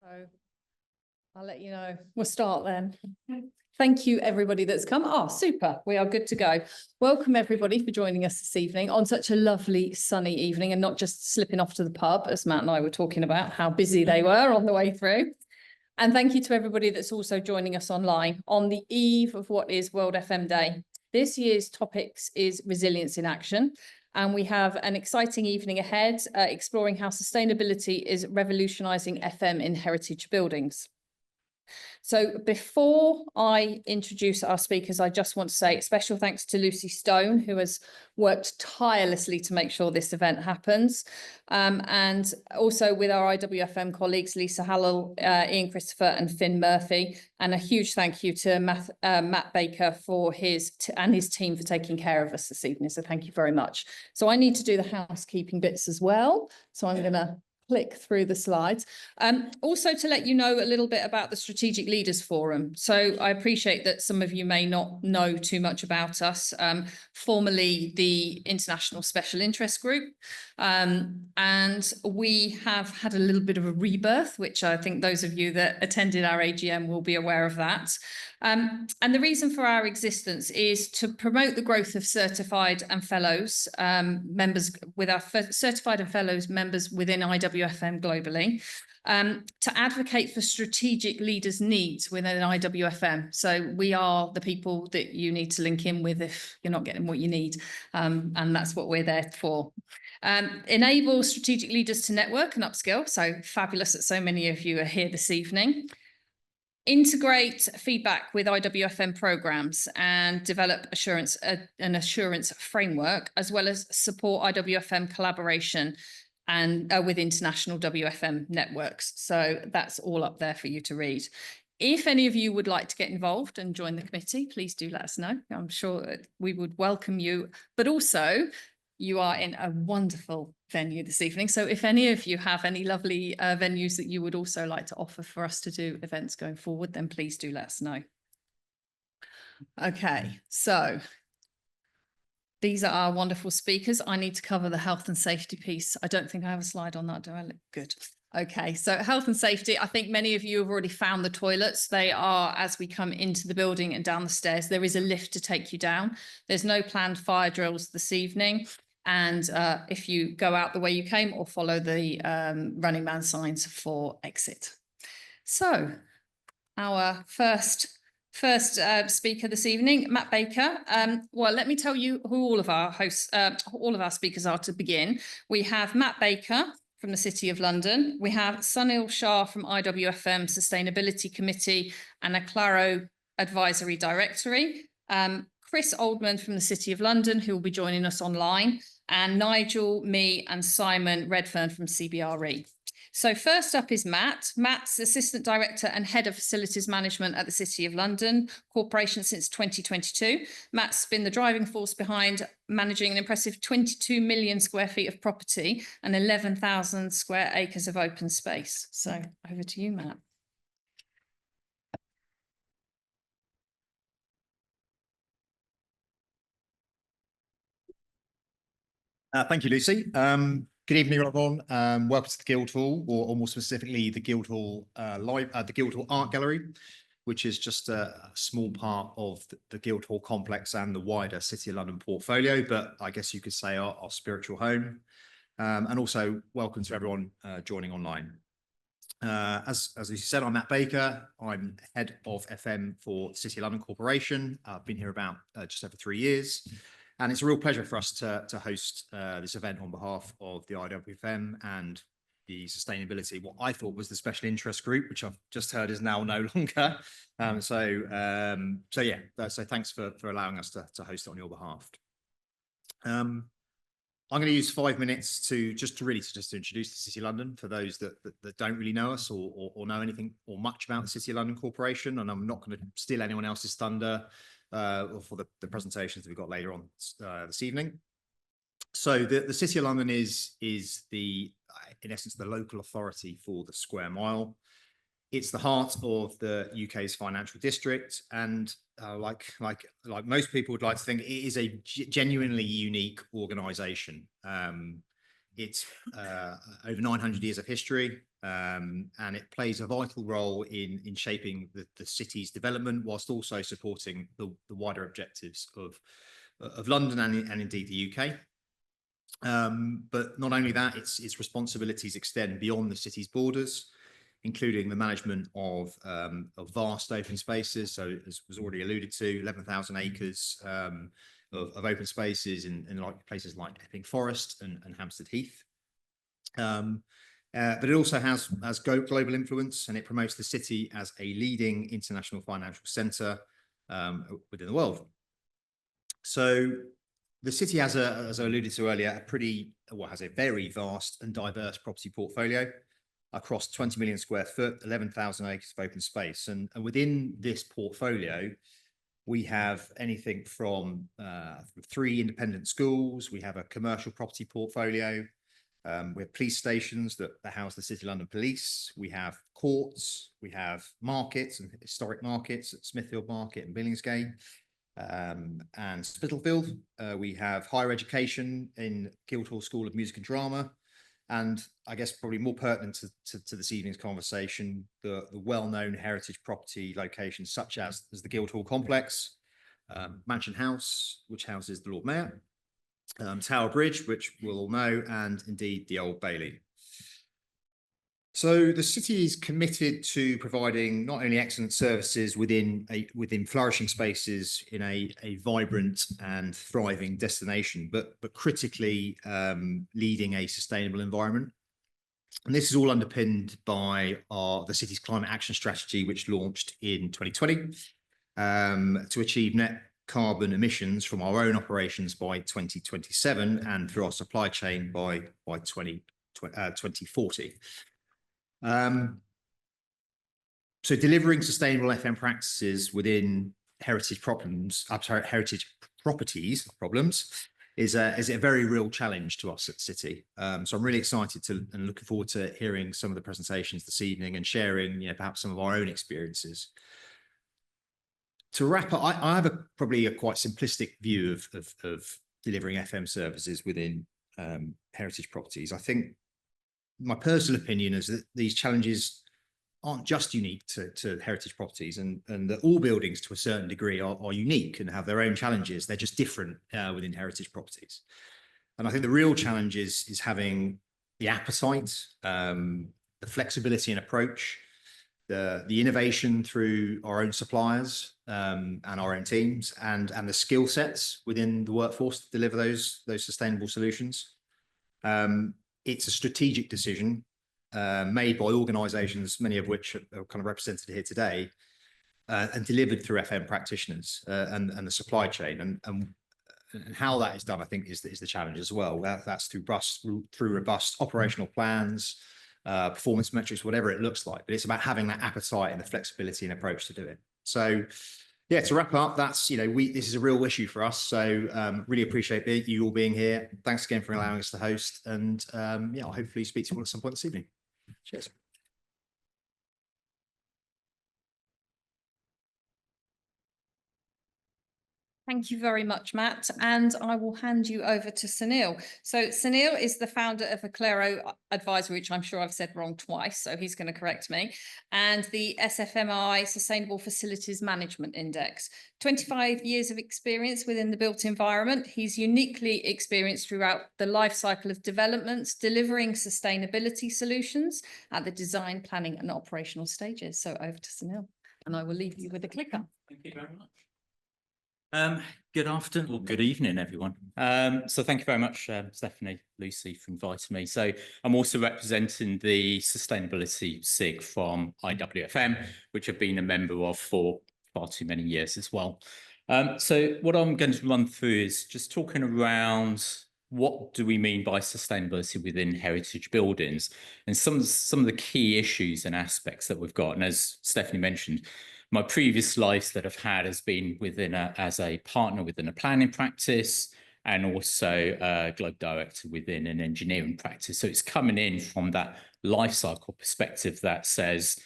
So I'll let you know. We'll start then. Thank you, everybody that's come. Oh, super. We are good to go. Welcome, everybody, for joining us this evening on such a lovely sunny evening and not just slipping off to the pub, as Matt and I were talking about how busy they were on the way through. And thank you to everybody that's also joining us online on the eve of what is World FM Day. This year's topics is resilience in action. And we have an exciting evening ahead, exploring how sustainability is revolutionising FM in heritage buildings. So before I introduce our speakers, I just want to say special thanks to Lucy Stone, who has worked tirelessly to make sure this event happens. And also with our IWFM colleagues, Lisa Hallel, Ian Christopher and Finn Murphy. And a huge thank you to Matt Baker for his team for taking care of us this evening. So thank you very much. So I need to do the housekeeping bits as well. So I'm going to click through the slides. Also to let you know a little bit about the Strategic Leaders Forum. So I appreciate that some of you may not know too much about us, formerly the International Special Interest Group. And we have had a little bit of a rebirth, which I think those of you that attended our AGM will be aware of that. And the reason for our existence is to promote the growth of certified and fellows members with our certified and fellows members within IWFM globally, to advocate for strategic leaders' needs within IWFM. So we are the people that you need to link in with if you're not getting what you need, and that's what we're there for. Enable strategic leaders to network and upskill. So fabulous that so many of you are here this evening. Integrate feedback with IWFM programs and develop an assurance framework, as well as support IWFM collaboration and with international WFM networks. So that's all up there for you to read. If any of you would like to get involved and join the committee, please do let us know. I'm sure we would welcome you, but also you are in a wonderful venue this evening. So if any of you have any lovely venues that you would also like to offer for us to do events going forward, then please do let us know. Okay, so these are our wonderful speakers. I need to cover the health and safety piece. I don't think I have a slide on that, do I? Good. Okay, so health and safety. I think many of you have already found the toilets. They are, as we come into the building and down the stairs, there is a lift to take you down. There's no planned fire drills this evening. And if you go out the way you came or follow the running man signs for exit. So our first speaker this evening, Matt Baker. Well, let me tell you who all of our speakers are to begin. We have Matt Baker from the City of London. We have Sunil Shah from IWFM Sustainability Committee and Aclaro Advisory Directory. Chris Oldman from the City of London, who will be joining us online, and Nigel, me, and Simon Redfern from CBRE. So first up is Matt. Matt's Assistant Director and Head of Facilities Management at the City of London Corporation since 2022. Matt's been the driving force behind managing an impressive 22 million square feet of property and 11,000 square acres of open space. So over to you, Matt. Thank you, Lucy. Good evening, everyone. Welcome to the Guildhall, or more specifically, the Guildhall the Guildhall Art Gallery, which is just a small part of the Guildhall complex and the wider City of London portfolio, but I guess you could say our spiritual home. And also welcome to everyone joining online. As you said, I'm Matt Baker. I'm Head of FM for City of London Corporation. I've been here about just over 3 years. And it's a real pleasure for us to host this event on behalf of the IWFM and the sustainability, what I thought was the special interest group, which I've just heard is now no longer. So thanks for allowing us to host it on your behalf. I'm going to use 5 minutes to introduce the City of London for those that don't really know us or know anything or much about the City of London Corporation. And I'm not going to steal anyone else's thunder for the presentations that we've got later on this evening. So the City of London is in essence, the local authority for the square mile. It's the heart of the UK's financial district, and like most people would like to think, it is a genuinely unique organisation. It's over 900 years of history, and it plays a vital role in shaping the city's development, whilst also supporting the wider objectives of London and indeed the UK. But not only that, its responsibilities extend beyond the city's borders, including the management of vast open spaces. So, as was already alluded to, 11,000 acres of open spaces in like places like Epping Forest and Hampstead Heath. But it also has global influence, and it promotes the city as a leading international financial centre within the world. So the city has, as I alluded to earlier, has a very vast and diverse property portfolio across 20 million square foot, 11,000 acres of open space. And within this portfolio, we have anything from 3 independent schools. We have a commercial property portfolio. We have police stations that house the City of London Police. We have courts. We have markets and historic markets at Smithfield Market and Billingsgate. And Spitalfield. We have higher education in Guildhall School of Music and Drama, and I guess probably more pertinent to this evening's conversation, the well-known heritage property locations such as the Guildhall complex, Mansion House, which houses the Lord Mayor, Tower Bridge, which we'll all know, and indeed the Old Bailey. So the city is committed to providing not only excellent services within flourishing spaces in a vibrant and thriving destination, but critically leading a sustainable environment. And this is all underpinned by the city's climate action strategy, which launched in 2020 to achieve net carbon emissions from our own operations by 2027 and through our supply chain by 2040. So delivering sustainable FM practices within heritage properties is a very real challenge to us at City. So I'm really excited and looking forward to hearing some of the presentations this evening and sharing, perhaps some of our own experiences. To wrap up, I have probably a quite simplistic view of delivering FM services within heritage properties. I think my personal opinion is that these challenges aren't just unique to heritage properties, and that all buildings to a certain degree are unique and have their own challenges. They're just different within heritage properties. And I think the real challenge is having the appetite, the flexibility and approach, the innovation through our own suppliers and our own teams, and the skill sets within the workforce to deliver those sustainable solutions. It's a strategic decision made by organisations, many of which are kind of represented here today, and delivered through FM practitioners and the supply chain. And how that is done, I think, is the challenge as well. That's through robust operational plans, performance metrics, whatever it looks like. But it's about having that appetite and the flexibility and approach to do it. So, yeah, to wrap up, that's, this is a real issue for us. So really appreciate you all being here. Thanks again for allowing us to host. And I'll hopefully speak to you all at some point this evening. Cheers. Thank you very much, Matt. And I will hand you over to Sunil. So Sunil is the founder of Aclero Advisory, which I'm sure I've said wrong twice, so he's going to correct me, and the SFMI Sustainable Facilities Management Index. 25 years of experience within the built environment. He's uniquely experienced throughout the life cycle of developments, delivering sustainability solutions at the design, planning and operational stages. So over to Sunil, and I will leave you with a clicker. Thank you very much. Good afternoon or good evening, everyone. So thank you very much, Stephanie, Lucy, for inviting me. So I'm also representing the Sustainability SIG from IWFM, which I've been a member of for far too many years as well. So what I'm going to run through is just talking around what do we mean by sustainability within heritage buildings and some of the key issues and aspects that we've got. And as Stephanie mentioned, my previous life that I've had has been as a partner within a planning practice and also a global director within an engineering practice. So it's coming in from that life cycle perspective that says,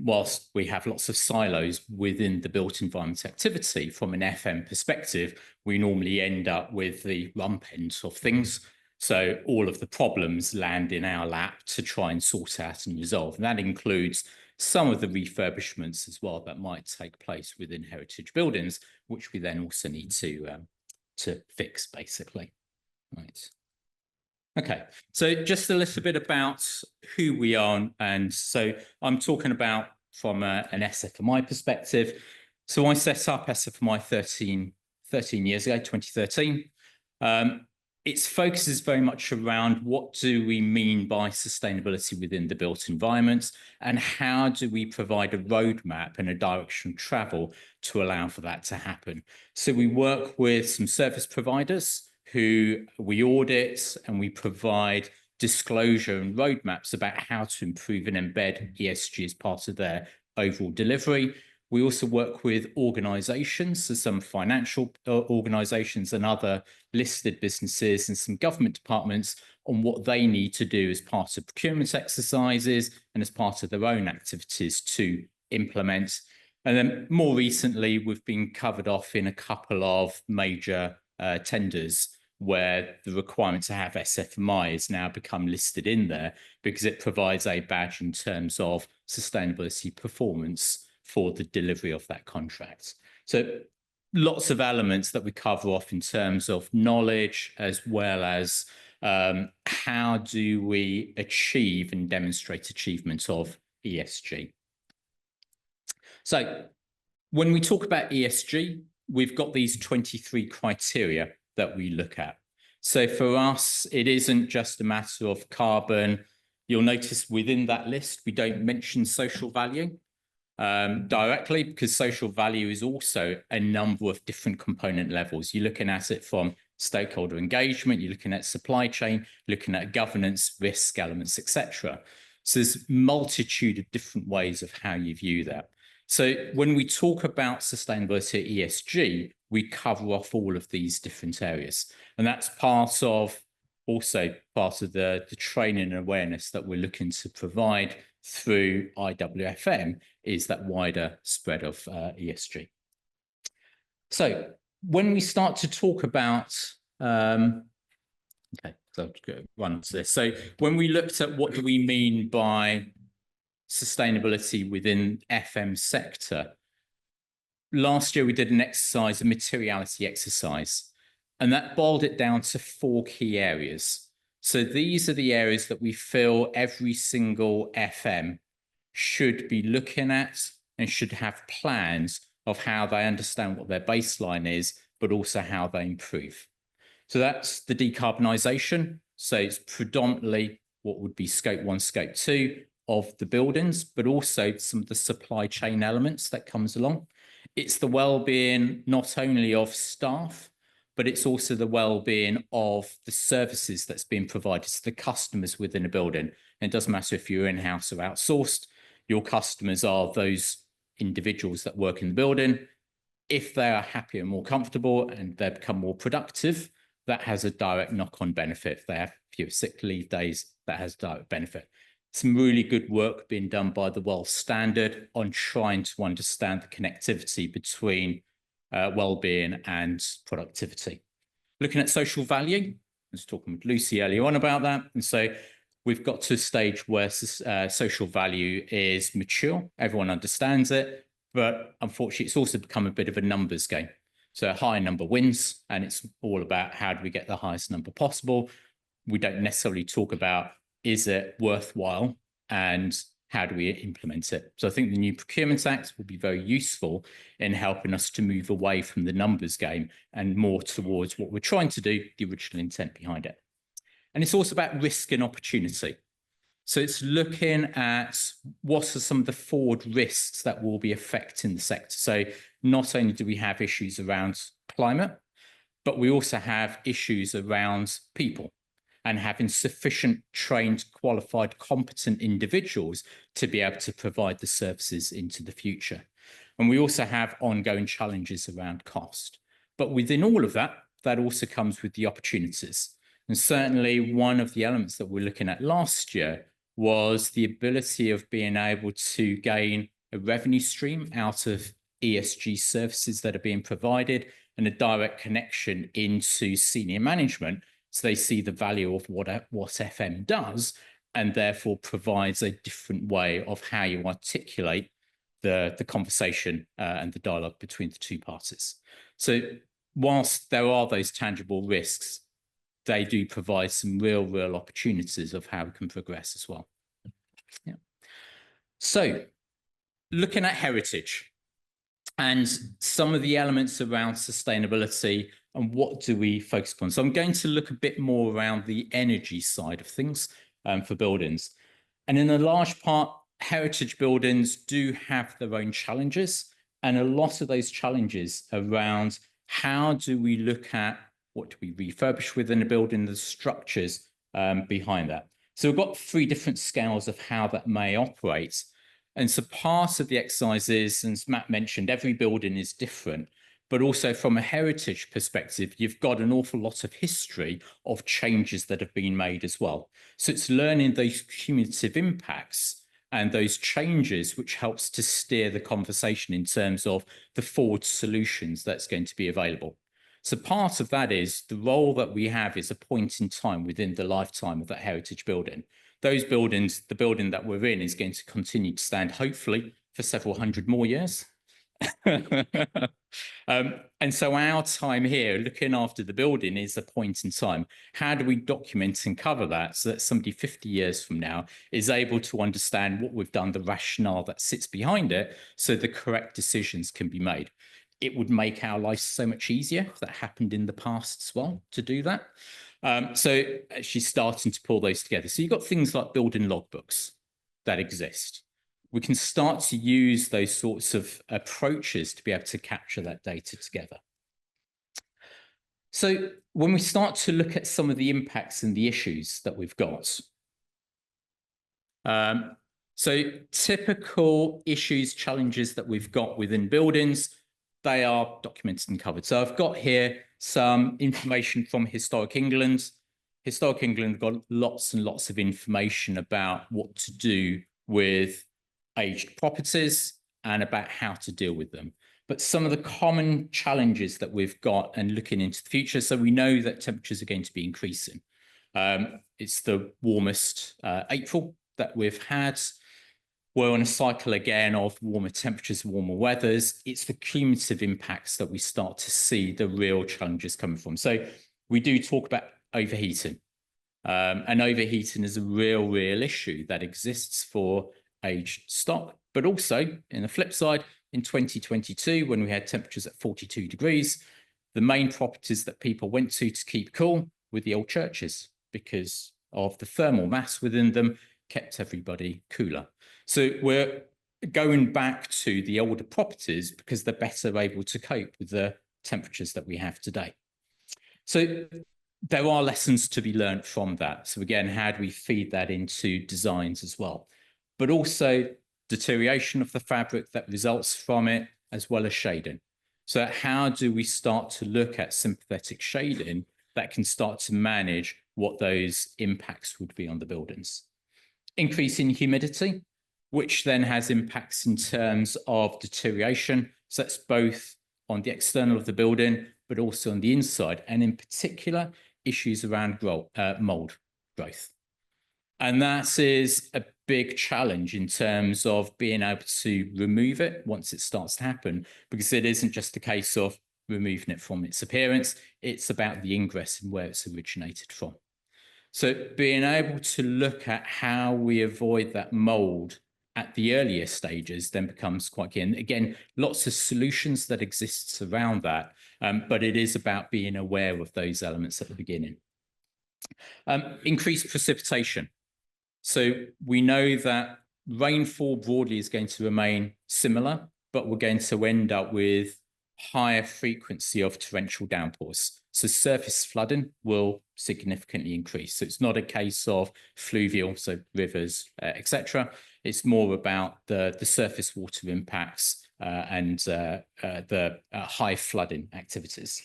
whilst we have lots of silos within the built environment activity, from an FM perspective, we normally end up with the rump ends of things. So all of the problems land in our lap to try and sort out and resolve. And that includes some of the refurbishments as well that might take place within heritage buildings, which we then also need to fix, basically. Right. Okay, so just a little bit about who we are. And so I'm talking about from an SFMI perspective. So I set up SFMI 13 years ago, 2013. Its focus is very much around what do we mean by sustainability within the built environments, and how do we provide a roadmap and a direction of travel to allow for that to happen. So we work with some service providers who we audit, and we provide disclosure and roadmaps about how to improve and embed ESG as part of their overall delivery. We also work with organisations, so some financial organisations and other listed businesses and some government departments on what they need to do as part of procurement exercises and as part of their own activities to implement. And then more recently, we've been covered off in a couple of major tenders where the requirement to have SFMI has now become listed in there because it provides a badge in terms of sustainability performance for the delivery of that contract. So lots of elements that we cover off in terms of knowledge, as well as how do we achieve and demonstrate achievement of ESG. So when we talk about ESG, we've got these 23 criteria that we look at. So for us, it isn't just a matter of carbon. You'll notice within that list, we don't mention social value directly, because social value is also a number of different component levels. You're looking at it from stakeholder engagement, you're looking at supply chain, looking at governance, risk elements, etc. So there's multitude of different ways of how you view that. So when we talk about sustainability at ESG, we cover off all of these different areas. And that's part of the training and awareness that we're looking to provide through IWFM, is that wider spread of ESG. So when we start to talk about, okay, so I'll go run to this. So when we looked at what do we mean by sustainability within FM sector, last year we did an exercise, a materiality exercise, and that boiled it down to 4 key areas. So these are the areas that we feel every single FM should be looking at and should have plans of how they understand what their baseline is, but also how they improve. So that's the decarbonisation. So it's predominantly what would be scope 1, scope 2 of the buildings, but also some of the supply chain elements that comes along. It's the well-being not only of staff, but it's also the well-being of the services that's being provided to the customers within a building. And it doesn't matter if you're in-house or outsourced, your customers are those individuals that work in the building. If they are happier and more comfortable and they become more productive, that has a direct knock-on benefit. If they have fewer sick leave days, that has direct benefit. Some really good work being done by the World Standard on trying to understand the connectivity between well-being and productivity. Looking at social value, I was talking with Lucy earlier on about that. And so we've got to a stage where social value is mature. Everyone understands it, but unfortunately, it's also become a bit of a numbers game. So a high number wins, and it's all about how do we get the highest number possible. We don't necessarily talk about, is it worthwhile, and how do we implement it? So I think the new Procurement Act will be very useful in helping us to move away from the numbers game and more towards what we're trying to do, the original intent behind it. And it's also about risk and opportunity. So it's looking at what are some of the forward risks that will be affecting the sector. So not only do we have issues around climate, but we also have issues around people and having sufficient trained, qualified, competent individuals to be able to provide the services into the future. And we also have ongoing challenges around cost. But within all of that, that also comes with the opportunities. And certainly one of the elements that we're looking at last year was the ability of being able to gain a revenue stream out of ESG services that are being provided and a direct connection into senior management, So they see the value of what FM does, and therefore provides a different way of how you articulate the conversation and the dialogue between the two parties. So whilst there are those tangible risks, they do provide some real opportunities of how we can progress as well. Yeah. So looking at heritage and some of the elements around sustainability and what do we focus upon. So I'm going to look a bit more around the energy side of things for buildings. And in a large part, heritage buildings do have their own challenges, and a lot of those challenges around how do we look at what do we refurbish within a building, the structures behind that. So we've got 3 different scales of how that may operate. And so part of the exercise is, as Matt mentioned, every building is different, but also from a heritage perspective, you've got an awful lot of history of changes that have been made as well. So it's learning those cumulative impacts and those changes, which helps to steer the conversation in terms of the forward solutions that's going to be available. So part of that is the role that we have is a point in time within the lifetime of that heritage building. Those buildings, the building that we're in is going to continue to stand, hopefully, for several hundred more years. And so our time here looking after the building is a point in time. How do we document and cover that so that somebody 50 years from now is able to understand what we've done, the rationale that sits behind it, so the correct decisions can be made? It would make our life so much easier if that happened in the past as well to do that. So she's starting to pull those together. So you've got things like building logbooks that exist. We can start to use those sorts of approaches to be able to capture that data together. So when we start to look at some of the impacts and the issues that we've got, so typical issues, challenges that we've got within buildings, they are documented and covered. So I've got here some information from Historic England. Historic England got lots and lots of information about what to do with aged properties and about how to deal with them. But some of the common challenges that we've got and looking into the future, so we know that temperatures are going to be increasing. It's the warmest April that we've had. We're on a cycle again of warmer temperatures, warmer weathers. It's the cumulative impacts that we start to see the real challenges coming from. So we do talk about overheating. And overheating is a real issue that exists for aged stock. But also, in the flip side, in 2022, when we had temperatures at 42 degrees, the main properties that people went to keep cool were the old churches because of the thermal mass within them kept everybody cooler. So we're going back to the older properties because they're better able to cope with the temperatures that we have today. So there are lessons to be learned from that. So again, how do we feed that into designs as well? But also deterioration of the fabric that results from it, as well as shading. So how do we start to look at sympathetic shading that can start to manage what those impacts would be on the buildings? Increase in humidity, which then has impacts in terms of deterioration. So that's both on the external of the building, but also on the inside, and in particular, issues around mold growth. And that is a big challenge in terms of being able to remove it once it starts to happen, because it isn't just a case of removing it from its appearance, it's about the ingress and where it's originated from. So being able to look at how we avoid that mold at the earlier stages then becomes quite key. And again, lots of solutions that exists around that, but it is about being aware of those elements at the beginning. Increased precipitation. So we know that rainfall broadly is going to remain similar, but we're going to end up with higher frequency of torrential downpours. So surface flooding will significantly increase. So it's not a case of fluvial, so rivers, etc. It's more about the surface water impacts and the high flooding activities.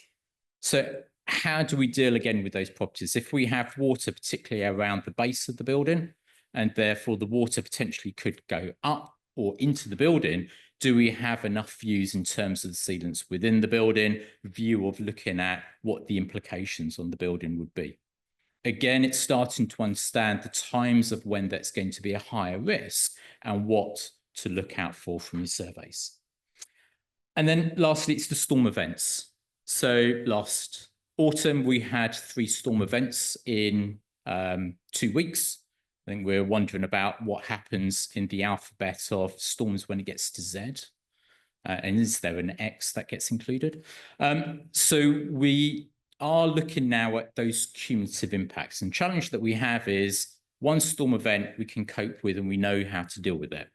So how do we deal again with those properties? If we have water, particularly around the base of the building, and therefore the water potentially could go up or into the building, do we have enough views in terms of the sealants within the building, view of looking at what the implications on the building would be? again, it's starting to understand the times of when that's going to be a higher risk and what to look out for from your surveys. And then lastly, it's the storm events. So last autumn, we had 3 storm events in 2 weeks. I think we're wondering about what happens in the alphabet of storms when it gets to Z. And is there an X that gets included? So we are looking now at those cumulative impacts. And challenge that we have is one storm event we can cope with and we know how to deal with it.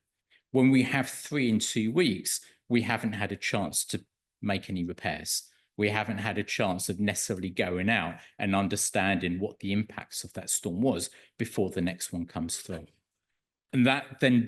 When we have 3 in 2 weeks, we haven't had a chance to make any repairs. We haven't had a chance of necessarily going out and understanding what the impacts of that storm was before the next one comes through. And that then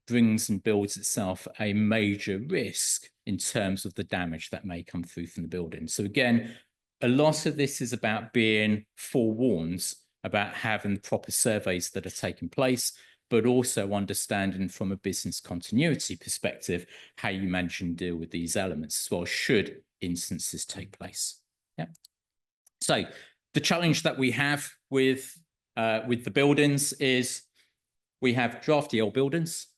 brings and builds itself a major risk in terms of the damage that may come through from the building. So again, a lot of this is about being forewarned about having the proper surveys that are taking place, but also understanding from a business continuity perspective how you manage and deal with these elements as well, should instances take place. Yeah. So the challenge that we have with the buildings is we have draft EL buildings,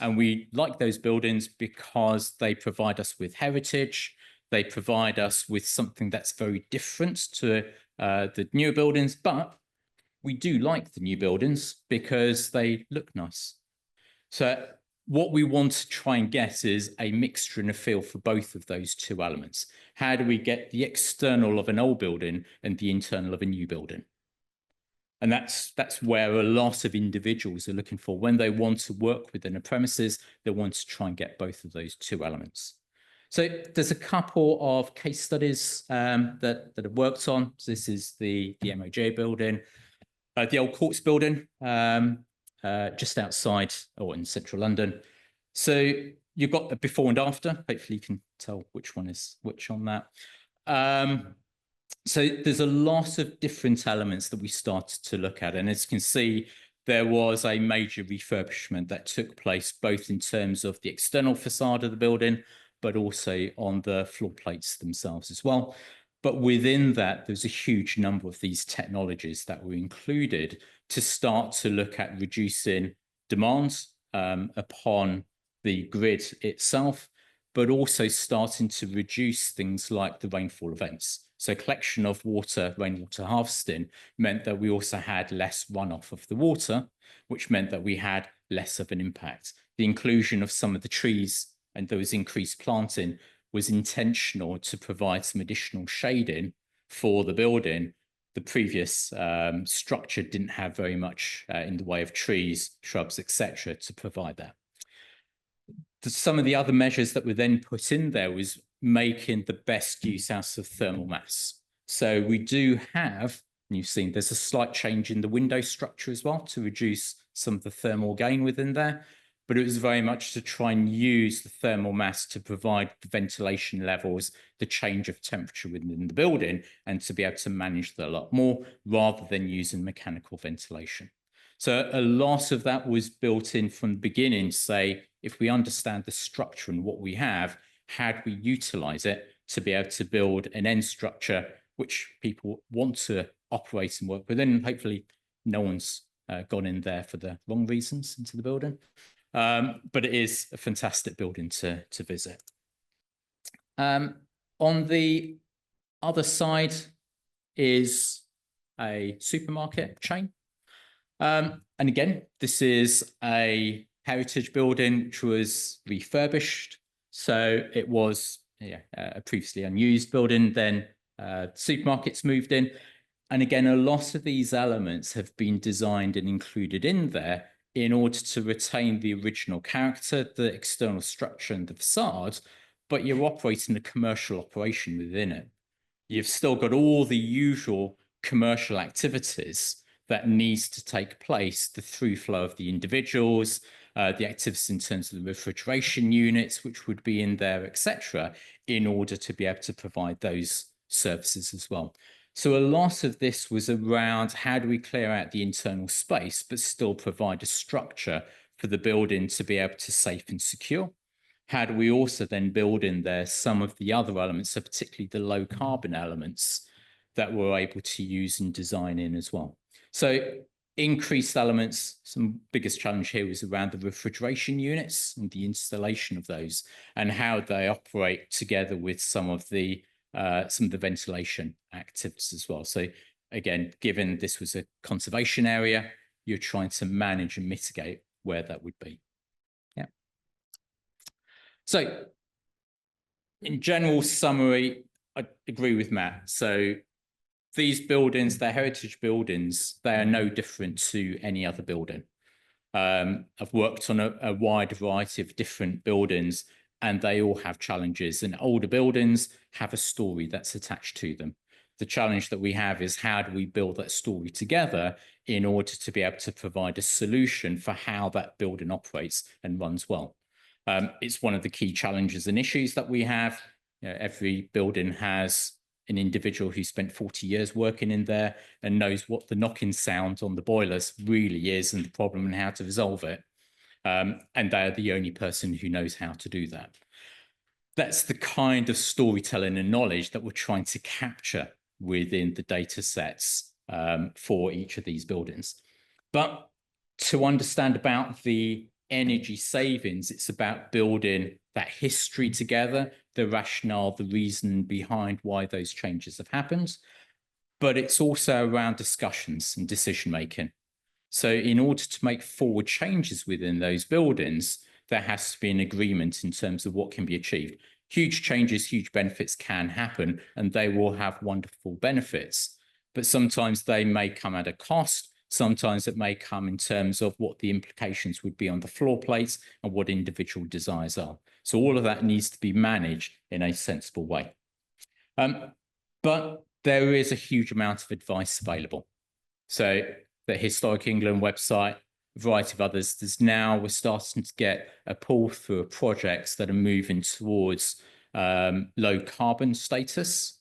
and we like those buildings because they provide us with heritage. They provide us with something that's very different to the newer buildings, but we do like the new buildings because they look nice. So what we want to try and get is a mixture and a feel for both of those 2 elements. How do we get the external of an old building and the internal of a new building? And that's where a lot of individuals are looking for. When they want to work within a premises, they want to try and get both of those 2 elements. So there's a couple of case studies that I've worked on. So this is the MOJ building, the old courts building, just outside or in central London. So you've got a before and after. Hopefully you can tell which one is which on that. So there's a lot of different elements that we started to look at. And as you can see, there was a major refurbishment that took place, both in terms of the external facade of the building, but also on the floor plates themselves as well. But within that, there's a huge number of these technologies that were included to start to look at reducing demands upon the grid itself, but also starting to reduce things like the rainfall events. So collection of water, rainwater harvesting, meant that we also had less runoff of the water, which meant that we had less of an impact. The inclusion of some of the trees and those increased planting was intentional to provide some additional shading for the building. The previous structure didn't have very much in the way of trees, shrubs, etc., to provide that. Some of the other measures that were then put in there was making the best use out of thermal mass. So we do have, and you've seen there's a slight change in the window structure as well to reduce some of the thermal gain within there. But it was very much to try and use the thermal mass to provide the ventilation levels, the change of temperature within the building, and to be able to manage that a lot more rather than using mechanical ventilation. So a lot of that was built in from the beginning to say, if we understand the structure and what we have, how do we utilize it to be able to build an end structure which people want to operate and work within? And hopefully no one's gone in there for the wrong reasons into the building. But it is a fantastic building to visit. On the other side is a supermarket chain. And again, this is a heritage building which was refurbished. So it was a previously unused building, then supermarkets moved in. And again, a lot of these elements have been designed and included in there in order to retain the original character, the external structure and the facade, but you're operating a commercial operation within it. You've still got all the usual commercial activities that needs to take place, the through flow of the individuals, the activities in terms of the refrigeration units, which would be in there, etc., in order to be able to provide those services as well. So a lot of this was around how do we clear out the internal space, but still provide a structure for the building to be able to safe and secure? How do we also then build in there some of the other elements, so particularly the low carbon elements, that we're able to use and design in as well. So increased elements, some biggest challenge here is around the refrigeration units and the installation of those and how they operate together with some of the ventilation activities as well. So again, given this was a conservation area, you're trying to manage and mitigate where that would be. Yeah. So in general summary, I agree with Matt. So these buildings, they're heritage buildings, they are no different to any other building. I've worked on a wide variety of different buildings and they all have challenges, and older buildings have a story that's attached to them. The challenge that we have is how do we build that story together in order to be able to provide a solution for how that building operates and runs well. It's one of the key challenges and issues that we have. You know, every building has an individual who spent 40 years working in there and knows what the knocking sound on the boilers really is and the problem and how to resolve it. And they're the only person who knows how to do that. That's the kind of storytelling and knowledge that we're trying to capture within the data sets for each of these buildings. But to understand about the energy savings, it's about building that history together, the rationale, the reason behind why those changes have happened. But it's also around discussions and decision making. So in order to make forward changes within those buildings, there has to be an agreement in terms of what can be achieved. Huge changes, huge benefits can happen, and they will have wonderful benefits. But sometimes they may come at a cost. Sometimes it may come in terms of what the implications would be on the floor plates and what individual desires are. So all of that needs to be managed in a sensible way. But there is a huge amount of advice available. So the Historic England website, a variety of others, we're starting to get a pull through of projects that are moving towards low carbon status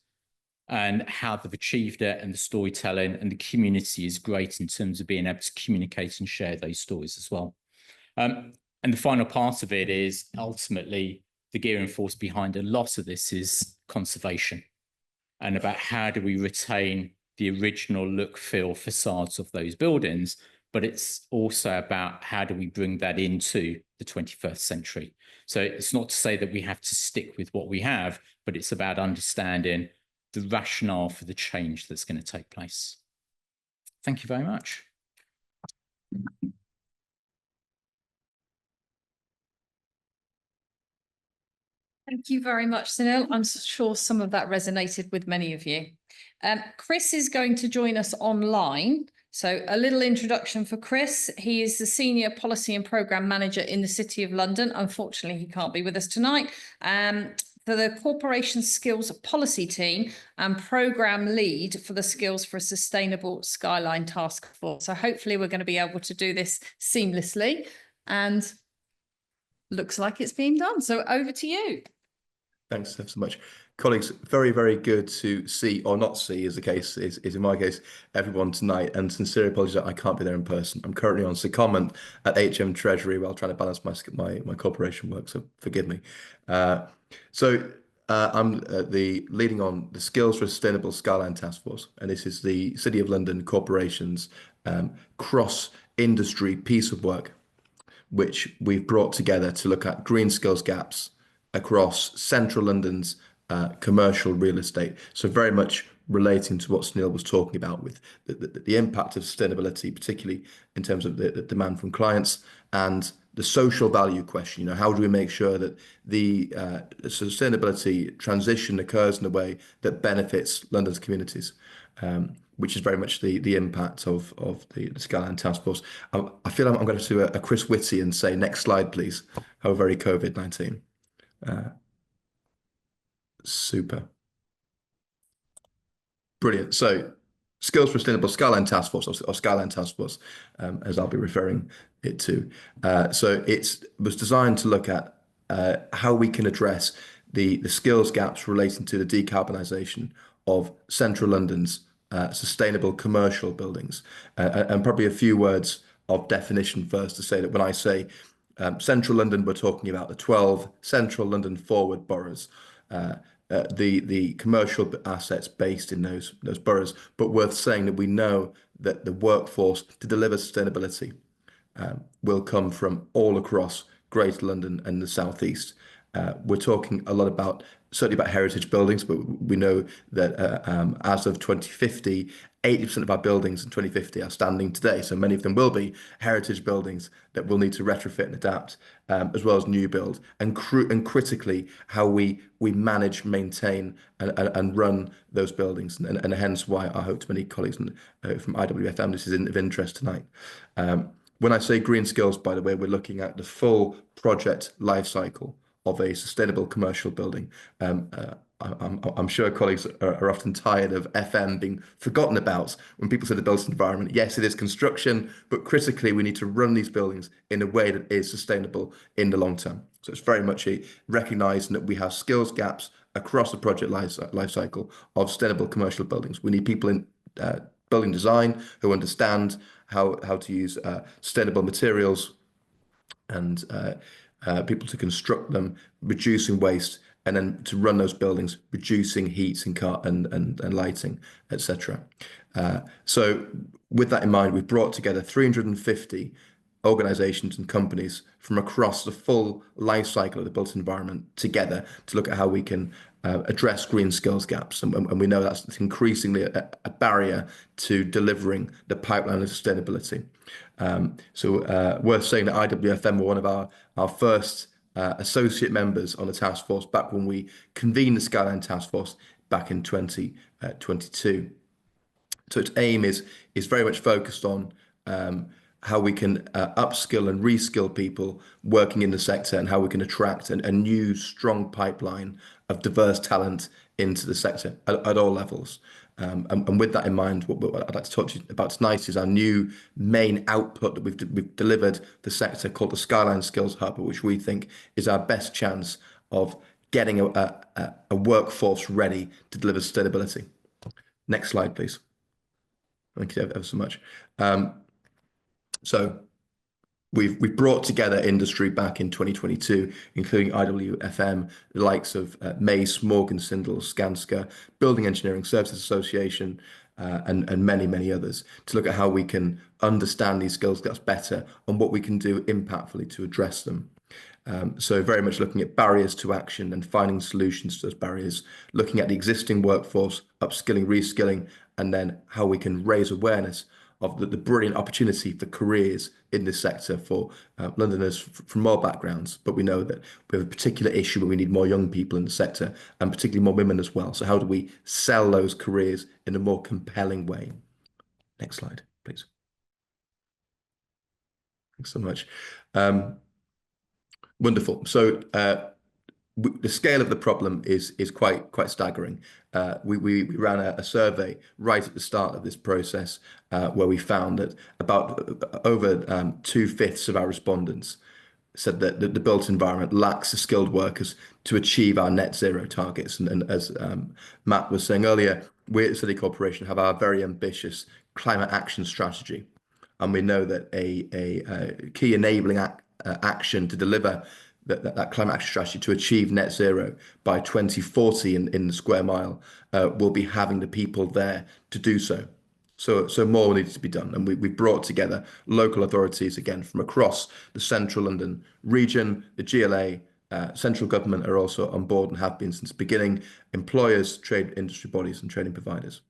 and how they've achieved it, and the storytelling and the community is great in terms of being able to communicate and share those stories as well. And the final part of it is ultimately the gearing force behind a lot of this is conservation and about how do we retain the original look, feel, facades of those buildings, but it's also about how do we bring that into the 21st century. So it's not to say that we have to stick with what we have, but it's about understanding the rationale for the change that's going to take place. Thank you very much. Thank you very much, Sunil. I'm sure some of that resonated with many of you. Chris is going to join us online. So a little introduction for Chris. He is the Senior Policy and Programme Manager in the City of London. Unfortunately, he can't be with us tonight. For the Corporation Skills Policy Team and Programme Lead for the Skills for a Sustainable Skyline Task Force. So hopefully we're going to be able to do this seamlessly, and looks like it's being done. So over to you. Thanks so much. Colleagues, very, very good to see, or not see, as the case is in my case, everyone tonight, and sincere apologies that I can't be there in person. I'm currently on secondment at HM Treasury while trying to balance my corporation work, so forgive me. I'm the leading on the Skills for a Sustainable Skyline Task Force, and this is the City of London Corporation's cross-industry piece of work, which we've brought together to look at green skills gaps across central London's commercial real estate. So very much relating to what Sunil was talking about with the impact of sustainability, particularly in terms of the demand from clients and the social value question. You know, how do we make sure that the sustainability transition occurs in a way that benefits London's communities? Which is very much the impact of the Skyline Task Force. I feel I'm going to do a Chris Whitty and say, next slide, please. How very COVID-19. Super. Brilliant. So Skills for Sustainable Skyline Task Force, or Skyline Task Force, as I'll be referring it to. So it was designed to look at how we can address the skills gaps relating to the decarbonisation of central London's sustainable commercial buildings. And probably a few words of definition first to say that when I say central London, we're talking about the 12 central London forward boroughs. the commercial assets based in those boroughs. But worth saying that we know that the workforce to deliver sustainability will come from all across Greater London and the South East. We're talking a lot about, certainly about heritage buildings, but we know that as of 2050, 80% of our buildings in 2050 are standing today. So many of them will be heritage buildings that will need to retrofit and adapt, as well as new build. And critically, how we manage, maintain, and run those buildings, and hence why I hope to many colleagues from IWFM this is of interest tonight. When I say green skills, by the way, we're looking at the full project life cycle of a sustainable commercial building. I'm sure colleagues are often tired of FM being forgotten about when people say the built environment. Yes, it is construction, but critically, we need to run these buildings in a way that is sustainable in the long term. So it's very much recognizing that we have skills gaps across the project life cycle of sustainable commercial buildings. We need people in building design who understand how to use sustainable materials, and people to construct them, reducing waste, and then to run those buildings, reducing heat and lighting, etc. So with that in mind, we've brought together 350 organizations and companies from across the full life cycle of the built environment together to look at how we can address green skills gaps. And we know that's increasingly a barrier to delivering the pipeline of sustainability. So worth saying that IWFM were one of our first associate members on the task force back when we convened the Skyline Task Force back in 2022. So its aim is very much focused on how we can upskill and reskill people working in the sector, and how we can attract a new strong pipeline of diverse talent into the sector at all levels. And with that in mind, what I'd like to talk to you about tonight is our new main output that we've delivered the sector, called the Skyline Skills Hub, which we think is our best chance of getting a workforce ready to deliver sustainability. Next slide, please. Thank you ever so much. So we've brought together industry back in 2022, including IWFM, the likes of Mace, Morgan Sindall, Skanska, Building Engineering Services Association, and many others, to look at how we can understand these skills gaps better and what we can do impactfully to address them. So very much looking at barriers to action and finding solutions to those barriers, looking at the existing workforce, upskilling, reskilling, and then how we can raise awareness of the brilliant opportunity for careers in this sector for Londoners from all backgrounds. But we know that we have a particular issue where we need more young people in the sector, and particularly more women as well. So how do we sell those careers in a more compelling way? Next slide, please. Thanks so much. Wonderful. So the scale of the problem is quite staggering. We ran a survey right at the start of this process where we found that about over 2/5 of our respondents said that the built environment lacks the skilled workers to achieve our net zero targets. And as Matt was saying earlier, we at City Corporation have our very ambitious climate action strategy, and we know that a key enabling action to deliver that climate action strategy to achieve net zero by 2040 in the square mile will be having the people there to do so. So more needs to be done, and we brought together local authorities again from across the central London region. The GLA, central government are also on board and have been since the beginning. Employers, trade industry bodies, and training providers.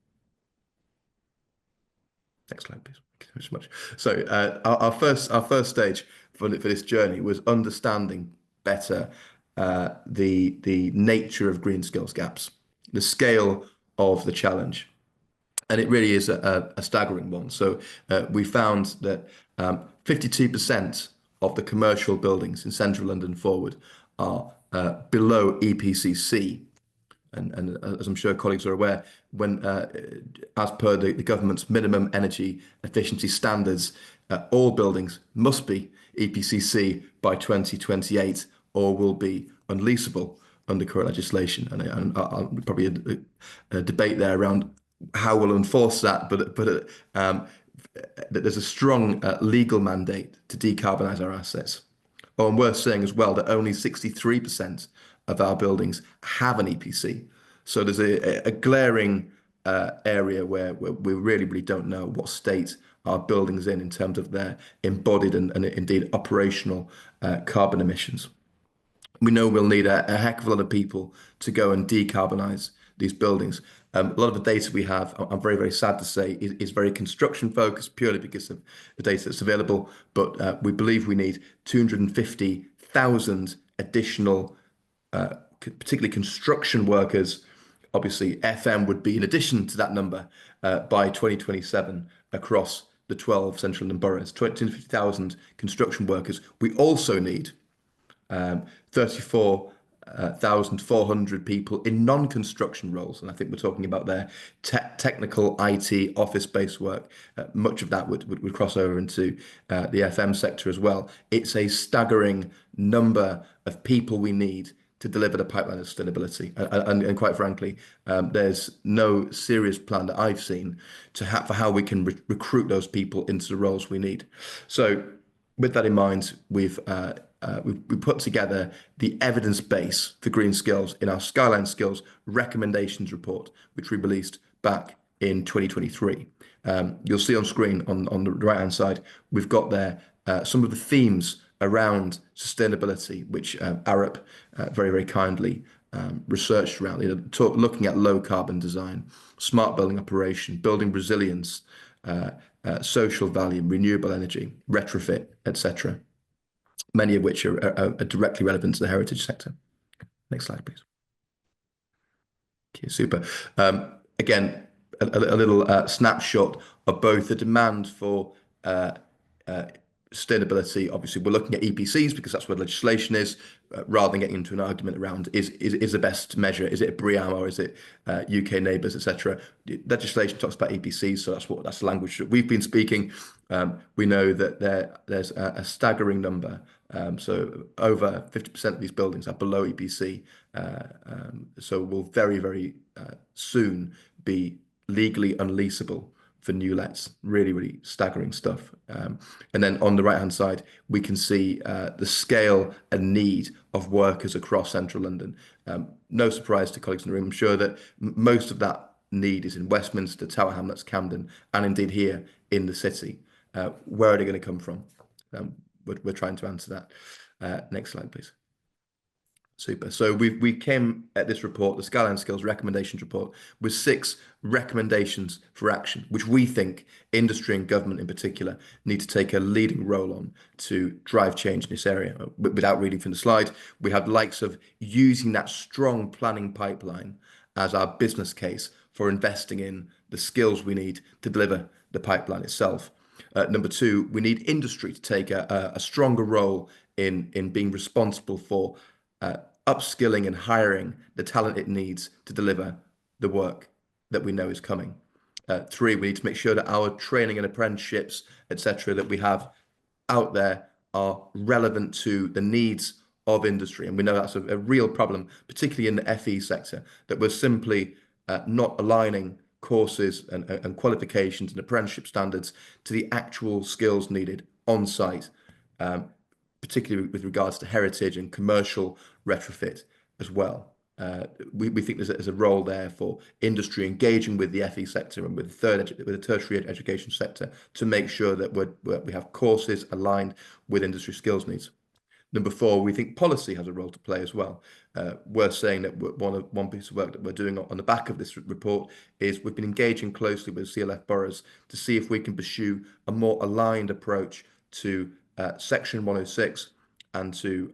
Next slide, please. Thank you so much. So our first stage for this journey was understanding better the nature of green skills gaps, the scale of the challenge. And it really is a staggering one. So we found that 52% of the commercial buildings in central London forward are below EPC-C. And as I'm sure colleagues are aware, when as per the government's minimum energy efficiency standards, all buildings must be EPC-C by 2028 or will be unleasable under current legislation. And I'll probably a debate there around how we'll enforce that, but there's a strong legal mandate to decarbonise our assets. Oh, and worth saying as well that only 63% of our buildings have an EPC. So there's a glaring area where we really don't know what state our buildings in terms of their embodied and indeed operational carbon emissions. We know we'll need a heck of a lot of people to go and decarbonize these buildings. A lot of the data we have, I'm very sad to say, is very construction focused purely because of the data that's available. But we believe we need 250,000 additional, particularly construction workers. Obviously, FM would be in addition to that number by 2027 across the 12 central London boroughs. 250,000 construction workers. We also need 34,400 people in non-construction roles. And I think we're talking about their technical IT office-based work. Much of that would cross over into the FM sector as well. It's a staggering number of people we need to deliver the pipeline of sustainability. And quite frankly, there's no serious plan that I've seen for how we can recruit those people into the roles we need. So with that in mind, we put together the evidence base for green skills in our Skyline Skills recommendations report, which we released back in 2023. You'll see on screen on the right-hand side, we've got there some of the themes around sustainability, which Arup very kindly researched around, looking at low carbon design, smart building operation, building resilience, social value, renewable energy, retrofit, etc. Many of which are directly relevant to the heritage sector. Next slide, please. Okay, super. Again, a little snapshot of both the demand for sustainability. Obviously, we're looking at EPCs because that's where legislation is, rather than getting into an argument around is the best measure, is it a BREEAM or is it UK neighbours, etc. Legislation talks about EPCs, so that's the language that we've been speaking. We know that there's a staggering number. So over 50% of these buildings are below EPC. So will very soon be legally unleasable for new lets. Really staggering stuff. And then on the right hand side, we can see the scale and need of workers across central London. No surprise to colleagues in the room. I'm sure that most of that need is in Westminster, Tower Hamlets, Camden, and indeed here in the city. Where are they going to come from? We're trying to answer that. Next slide, please. Super. So we came at this report, the Skyline Skills Recommendations Report, with 6 recommendations for action, which we think industry and government in particular need to take a leading role on to drive change in this area. Without reading from the slide, we have the likes of using that strong planning pipeline as our business case for investing in the skills we need to deliver the pipeline itself. Number 2, we need industry to take a stronger role in being responsible for upskilling and hiring the talent it needs to deliver the work that we know is coming. 3, we need to make sure that our training and apprenticeships, etc., that we have out there are relevant to the needs of industry. And we know that's a real problem, particularly in the FE sector, that we're simply not aligning courses and qualifications and apprenticeship standards to the actual skills needed on site, particularly with regards to heritage and commercial retrofit as well. We think there's a role there for industry engaging with the FE sector and with the tertiary education sector to make sure that we have courses aligned with industry skills needs. Number 4, we think policy has a role to play as well. We're saying that one piece of work that we're doing on the back of this report is we've been engaging closely with CLF boroughs to see if we can pursue a more aligned approach to Section 106 and to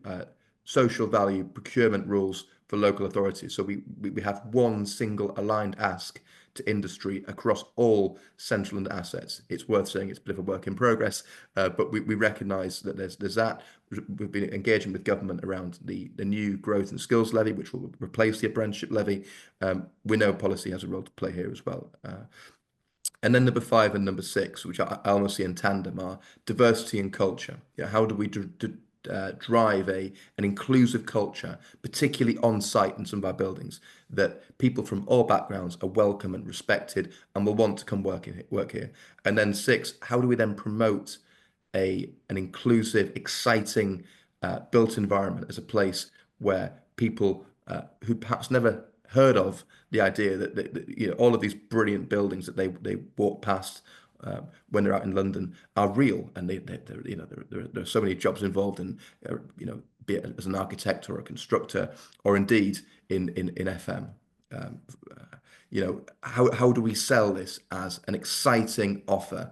social value procurement rules for local authorities. So we have one single aligned ask to industry across all central London assets. It's worth saying it's a bit of a work in progress, but we recognise that there's that. We've been engaging with government around the new growth and skills levy, which will replace the apprenticeship levy. We know policy has a role to play here as well. And then number 5 and number 6, which I almost see in tandem, are diversity and culture. How do we drive an inclusive culture, particularly on site in some of our buildings, that people from all backgrounds are welcome and respected and will want to come work here. And then 6, how do we then promote an inclusive, exciting built environment as a place where people who perhaps never heard of the idea that all of these brilliant buildings that they walk past when they're out in London are real, and there are so many jobs involved in be it as an architect or a constructor, or indeed in FM. How do we sell this as an exciting offer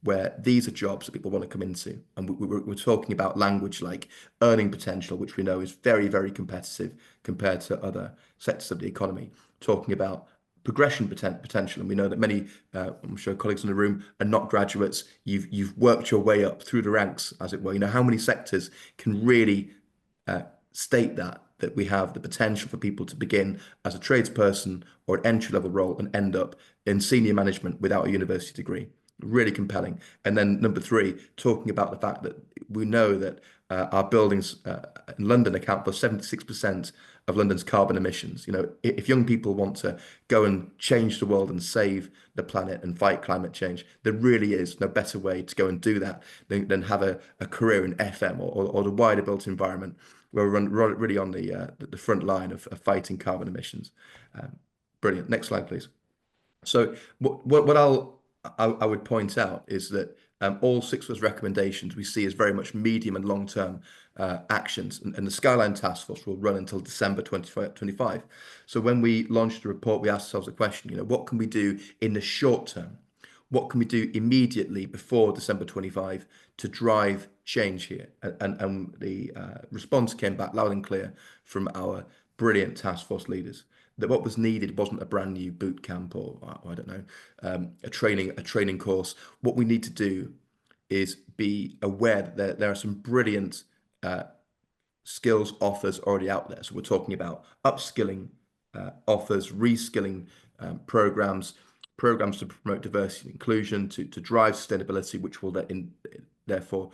where these are jobs that people want to come into? And we're talking about language like earning potential, which we know is very, very competitive compared to other sectors of the economy. Talking about progression potential, and we know that many, I'm sure colleagues in the room are not graduates. You've worked your way up through the ranks, as it were. How many sectors can really state that we have the potential for people to begin as a tradesperson or an entry-level role and end up in senior management without a university degree? Really compelling. And then number 3, talking about the fact that we know that our buildings in London account for 76% of London's carbon emissions. If young people want to go and change the world and save the planet and fight climate change, there really is no better way to go and do that than have a career in FM or the wider built environment, where we're really on the front line of fighting carbon emissions. Brilliant. Next slide, please. So what I would point out is that all 6 of those recommendations we see as very much medium and long-term actions, and the Skyline Task Force will run until December 2025. So when we launched the report, we asked ourselves a question, what can we do in the short term? What can we do immediately before December 25 to drive change here? And the response came back loud and clear from our brilliant task force leaders, that what was needed wasn't a brand new boot camp or I don't know, a training course. What we need to do is be aware that there are some brilliant skills offers already out there. So we're talking about upskilling offers, reskilling programs to promote diversity and inclusion, to drive sustainability, which will therefore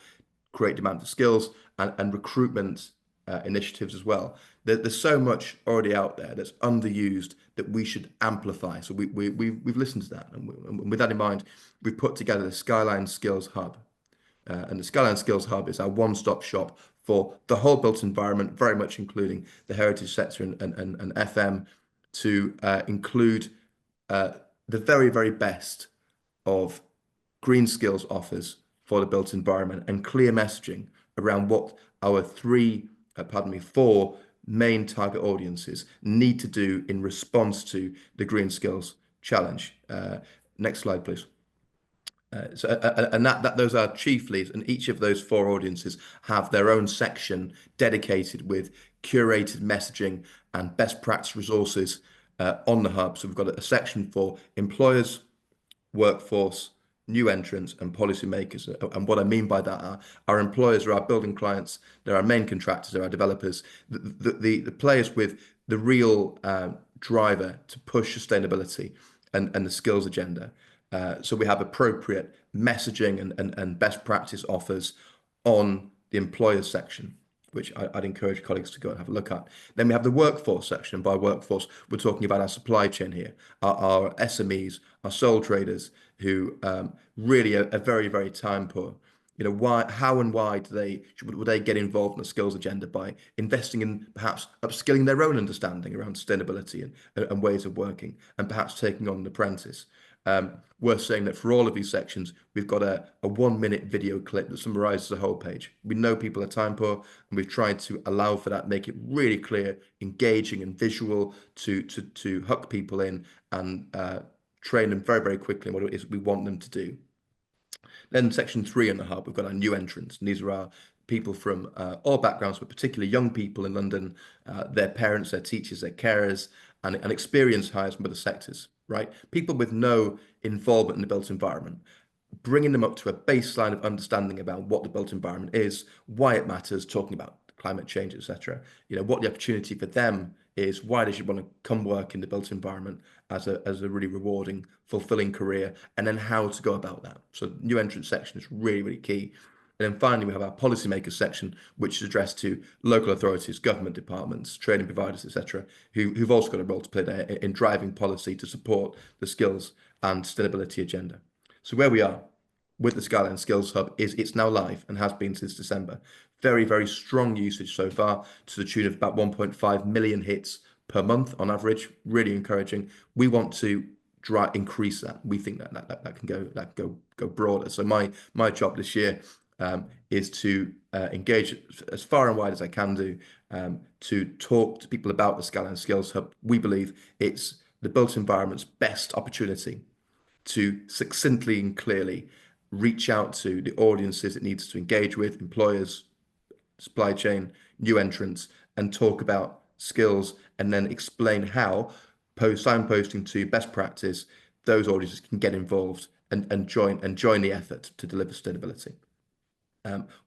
create demand for skills, and recruitment initiatives as well. There's so much already out there that's underused that we should amplify. So we've listened to that, and with that in mind, we've put together the Skyline Skills Hub. And the Skyline Skills Hub is our one-stop shop for the whole built environment, very much including the heritage sector and FM, to include the very, very best of green skills offers for the built environment, and clear messaging around what our 4 main target audiences need to do in response to the Green Skills Challenge. Next slide, please. Those are chiefly, and each of those 4 audiences have their own section dedicated with curated messaging and best practice resources on the hub. So we've got a section for employers, workforce, new entrants, and policymakers. And what I mean by that are our employers are our building clients, they're our main contractors, they're our developers, the players with the real driver to push sustainability and the skills agenda. So we have appropriate messaging and best practice offers on the employers section, which I'd encourage colleagues to go and have a look at. Then we have the workforce section. And by workforce, we're talking about our supply chain here, our SMEs, our sole traders, who really are very, very time poor. How and why would they get involved in the skills agenda? By investing in perhaps upskilling their own understanding around sustainability and ways of working, and perhaps taking on an apprentice. Worth saying that for all of these sections, we've got a 1-minute video clip that summarizes the whole page. We know people are time poor, and we've tried to allow for that, make it really clear, engaging and visual to hook people in and train them very, very quickly in what it is we want them to do. Then section 3 in the hub, we've got our new entrants, and these are our people from all backgrounds, but particularly young people in London, their parents, their teachers, their carers, and experienced hires from other sectors, right? People with no involvement in the built environment, bringing them up to a baseline of understanding about what the built environment is, why it matters, talking about climate change, etc. What the opportunity for them is, why they should want to come work in the built environment as a really rewarding, fulfilling career, and then how to go about that. So the new entrant section is really, really key. And then finally, we have our policymakers section, which is addressed to local authorities, government departments, training providers, etc., who've also got a role to play there in driving policy to support the skills and sustainability agenda. So where we are with the Skyline Skills Hub is it's now live and has been since December. Very, very strong usage so far, to the tune of about 1.5 million hits per month on average, really encouraging. We want to increase that. We think that can go broader. So my job this year is to engage as far and wide as I can do, to talk to people about the Skyline Skills Hub. We believe it's the built environment's best opportunity to succinctly and clearly reach out to the audiences it needs to engage with, employers, supply chain, new entrants, and talk about skills, and then explain how signposting to best practice, those audiences can get involved and join the effort to deliver sustainability.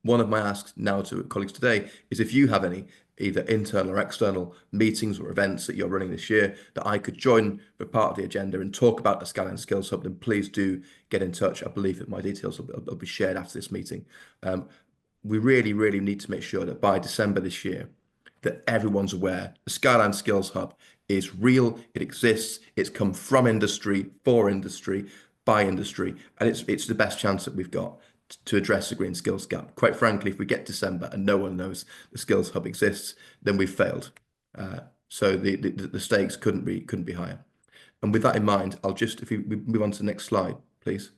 One of my asks now to colleagues today is if you have any either internal or external meetings or events that you're running this year that I could join for part of the agenda and talk about the Skyline Skills Hub, then please do get in touch. I believe that my details will be shared after this meeting. We really need to make sure that by December this year, that everyone's aware the Skyline Skills Hub is real, it exists, it's come from industry, for industry, by industry, and it's the best chance that we've got to address the green skills gap. Quite frankly, if we get December and no one knows the Skills Hub exists, then we've failed. So the stakes couldn't be higher. And with that in mind, if we move on to the next slide, please.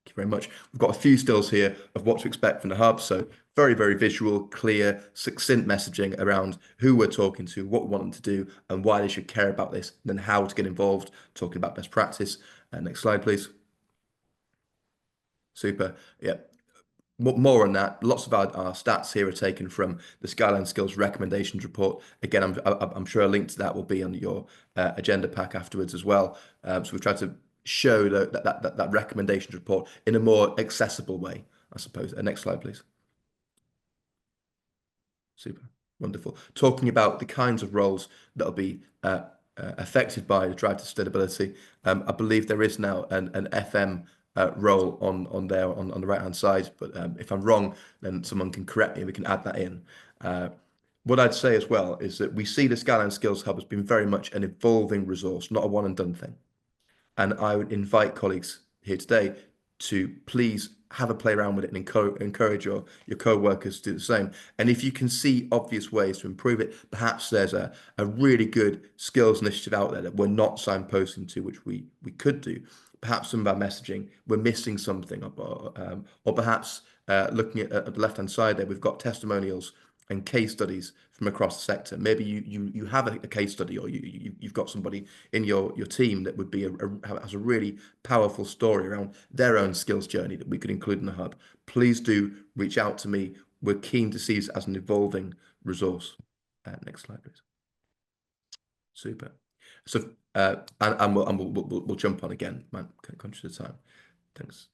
Thank you very much. We've got a few stills here of what to expect from the hub. So very visual, clear, succinct messaging around who we're talking to, what we want them to do, and why they should care about this, and then how to get involved, talking about best practice. Next slide, please. Super. Yeah. More on that. Lots of our stats here are taken from the Skyline Skills Recommendations Report. Again, I'm sure a link to that will be on your agenda pack afterwards as well. So we've tried to show that recommendations report in a more accessible way, I suppose. Next slide, please. Super. Wonderful. Talking about the kinds of roles that'll be affected by the drive to sustainability. I believe there is now an FM role on there on the right hand side, but if I'm wrong, then someone can correct me and we can add that in. What I'd say as well is that we see the Skyline Skills Hub as being very much an evolving resource, not a one and done thing. And I would invite colleagues here today to please have a play around with it and encourage your co-workers to do the same. And if you can see obvious ways to improve it, perhaps there's a really good skills initiative out there that we're not signposting to, which we could do. Perhaps some of our messaging, we're missing something, or perhaps looking at the left-hand side there, we've got testimonials and case studies from across the sector. Maybe you have a case study, or you've got somebody in your team that would be has a really powerful story around their own skills journey that we could include in the hub. Please do reach out to me. We're keen to see this as an evolving resource. Next slide, please. Super. So we'll jump on again, man. Conscious of time. Thanks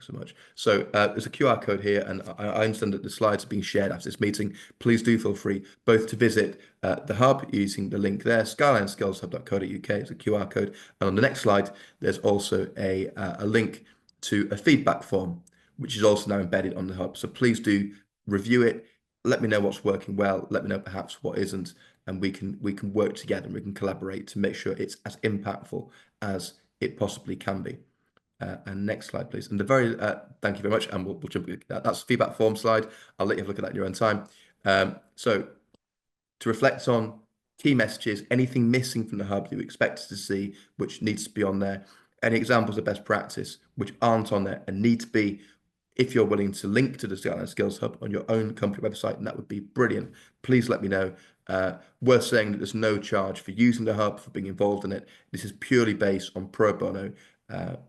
so much. So there's a QR code here, and I understand that the slides are being shared after this meeting. Please do feel free both to visit the hub using the link there, skylineskillshub.co.uk. It's a QR code. And on the next slide, there's also a link to a feedback form, which is also now embedded on the hub. So please do review it. Let me know what's working well. Let me know perhaps what isn't, and we can work together and we can collaborate to make sure it's as impactful as it possibly can be. And next slide, please. And thank you very much. And we'll jump. That's the feedback form slide. I'll let you have a look at that in your own time. So to reflect on key messages, anything missing from the hub that you expect us to see, which needs to be on there, any examples of best practice which aren't on there and need to be, if you're willing to link to the Skyline Skills Hub on your own company website, and that would be brilliant. Please let me know. We're saying that there's no charge for using the hub, for being involved in it. This is purely based on pro bono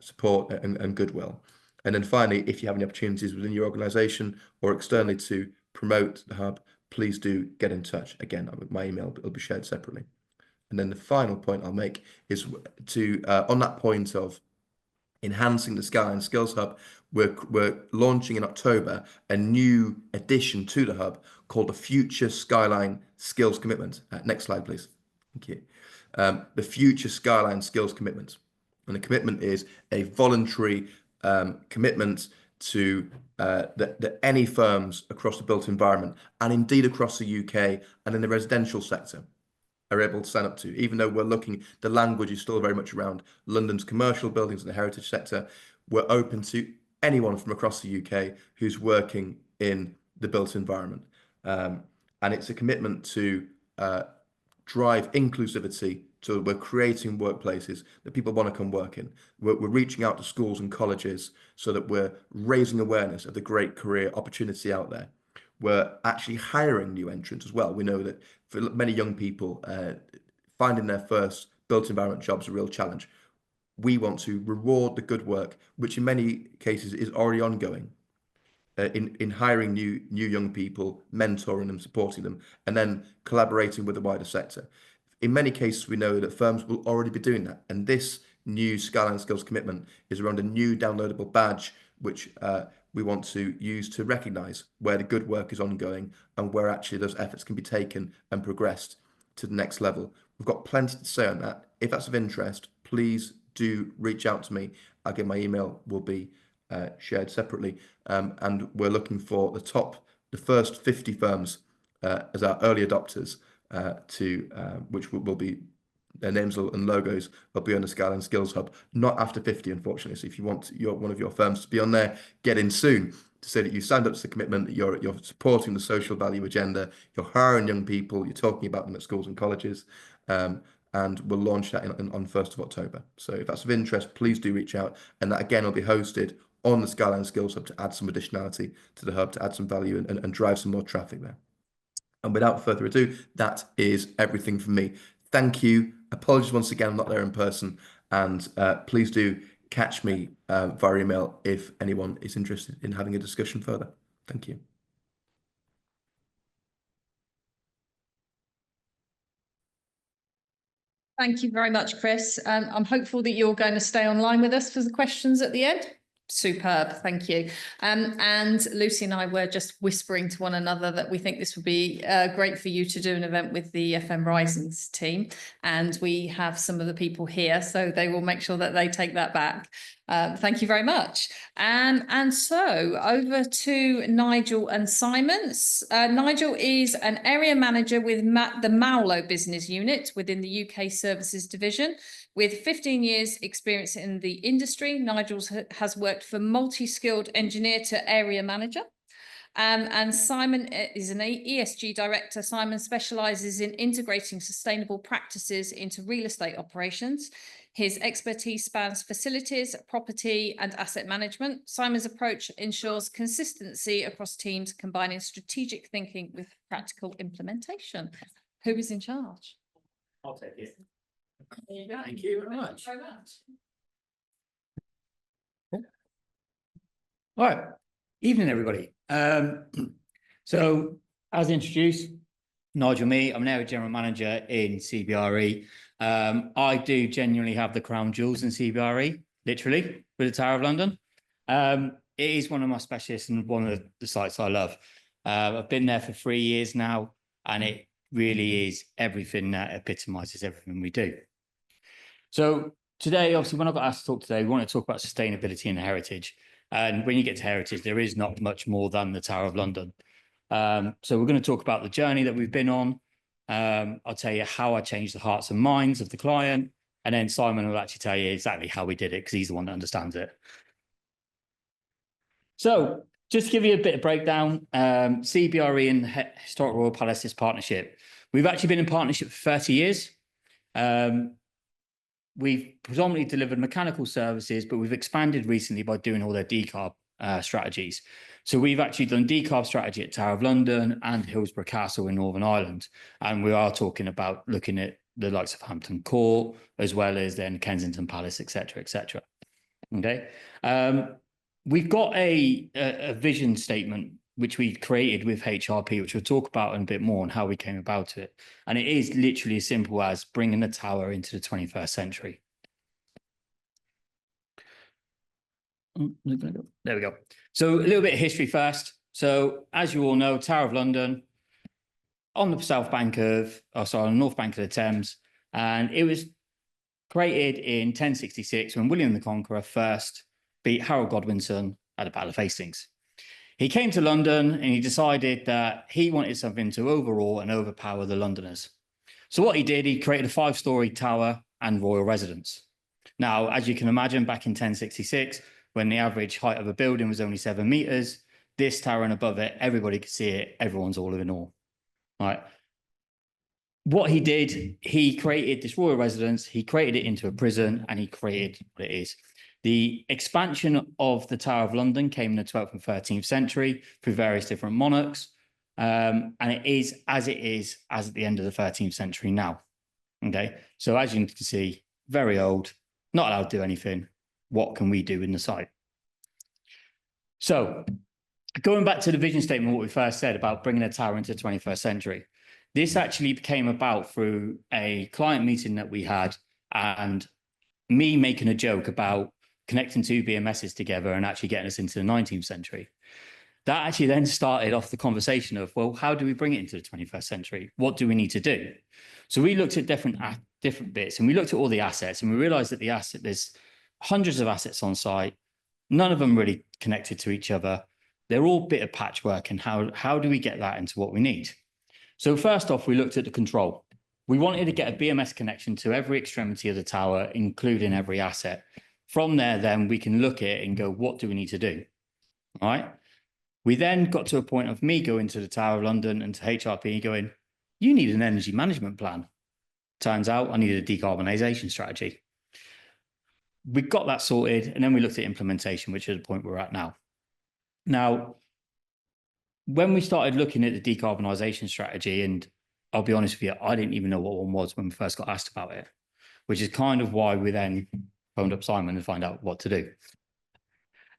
support and goodwill. And then finally, if you have any opportunities within your organization or externally to promote the hub, please do get in touch. Again, my email will be shared separately. And then the final point I'll make is to on that point of enhancing the Skyline Skills Hub, we're launching in October a new addition to the hub called the Future Skyline Skills Commitment. Next slide, please. Thank you. The Future Skyline Skills Commitment. And the commitment is a voluntary commitment to that any firms across the built environment, and indeed across the UK and in the residential sector, are able to sign up to. Even though we're looking, the language is still very much around London's commercial buildings and the heritage sector, we're open to anyone from across the UK who's working in the built environment. And it's a commitment to drive inclusivity. So we're creating workplaces that people want to come work in. We're reaching out to schools and colleges so that we're raising awareness of the great career opportunity out there. We're actually hiring new entrants as well. We know that for many young people, finding their first built environment job is a real challenge. We want to reward the good work, which in many cases is already ongoing, in hiring new young people, mentoring them, supporting them, and then collaborating with the wider sector. In many cases, we know that firms will already be doing that, and this new Skyline Skills commitment is around a new downloadable badge, which we want to use to recognise where the good work is ongoing and where actually those efforts can be taken and progressed to the next level. We've got plenty to say on that. If that's of interest, please do reach out to me. Again, my email will be shared separately, and we're looking for the first 50 firms as our early adopters, which will be their names and logos will be on the Skyline Skills Hub, not after 50, unfortunately. So if you want one of your firms to be on there, get in soon to say that you signed up to the commitment, that you're supporting the social value agenda, you're hiring young people, you're talking about them at schools and colleges, and we'll launch that on 1st of October. So if that's of interest, please do reach out, and that again will be hosted on the Skyline Skills Hub to add some additionality to the hub, to add some value and drive some more traffic there. And without further ado, that is everything from me. Thank you. Apologies once again, I'm not there in person, and please do catch me via email if anyone is interested in having a discussion further. Thank you. Thank you very much, Chris. I'm hopeful that you're going to stay online with us for the questions at the end. Superb, thank you. And Lucy and I were just whispering to one another that we think this would be great for you to do an event with the FM Risings team. And we have some of the people here, so they will make sure that they take that back. Thank you very much. And so over to Nigel and Simon. Nigel is an area manager with the Maulo business unit within the UK Services Division. With 15 years experience in the industry, Nigel has worked for multi-skilled engineer to area manager. And Simon is an ESG director. Simon specialises in integrating sustainable practices into real estate operations. His expertise spans facilities, property and asset management. Simon's approach ensures consistency across teams, combining strategic thinking with practical implementation. Who is in charge? I'll take it. There you go. Thank you very much. Very much. All right. Evening, everybody. So as introduced, Nigel Me, I'm an area general manager in CBRE. I do genuinely have the crown jewels in CBRE, literally, with the Tower of London. It is one of my specialists and one of the sites I love. I've been there for 3 years now, and it really is everything that epitomises everything we do. So today, obviously, when I got asked to talk today, we want to talk about sustainability and heritage. And when you get to heritage, there is not much more than the Tower of London. So we're going to talk about the journey that we've been on. I'll tell you how I changed the hearts and minds of the client. And then Simon will actually tell you exactly how we did it, because he's the one that understands it. So just to give you a bit of breakdown, CBRE and Historic Royal Palaces partnership. We've actually been in partnership for 30 years. We've predominantly delivered mechanical services, but we've expanded recently by doing all their decarb strategies. So we've actually done decarb strategy at Tower of London and Hillsborough Castle in Northern Ireland. And we are talking about looking at the likes of Hampton Court, as well as then Kensington Palace, et cetera, et cetera. Okay. We've got a vision statement, which we created with HRP, which we'll talk about in a bit more on how we came about it. And it is literally as simple as bringing the tower into the 21st century. There we go. So a little bit of history first. So as you all know, Tower of London on the north bank of the Thames. And it was created in 1066 when William the Conqueror first beat Harold Godwinson at the Battle of Hastings. He came to London and he decided that he wanted something to overawe and overpower the Londoners. So what he did, he created a 5-storey tower and royal residence. Now, as you can imagine, back in 1066, when the average height of a building was only 7 meters, this tower and above it, everybody could see it. Everyone's all in awe. All right. what he did, he created this royal residence, he created it into a prison, and he created what it is. The expansion of the Tower of London came in the 12th and 13th century through various different monarchs. And it is as at the end of the 13th century now. Okay, so as you can see, very old, not allowed to do anything. What can we do in the site? So going back to the vision statement, what we first said about bringing a tower into the 21st century, this actually came about through a client meeting that we had and me making a joke about connecting two BMSs together and actually getting us into the 19th century. That actually then started off the conversation of, well, how do we bring it into the 21st century? What do we need to do? So we looked at different bits and we looked at all the assets and we realized that there's hundreds of assets on site. None of them really connected to each other. They're all a bit of patchwork, and how do we get that into what we need? So first off, we looked at the control. We wanted to get a BMS connection to every extremity of the tower, including every asset. From there, then we can look at it and go, what do we need to do? All right. We then got to a point of me going to the Tower of London and to HRP going, you need an energy management plan. Turns out I needed a decarbonisation strategy. We got that sorted, and then we looked at implementation, which is the point we're at now. Now, when we started looking at the decarbonisation strategy, and I'll be honest with you, I didn't even know what one was when we first got asked about it, which is kind of why we then phoned up Simon and find out what to do.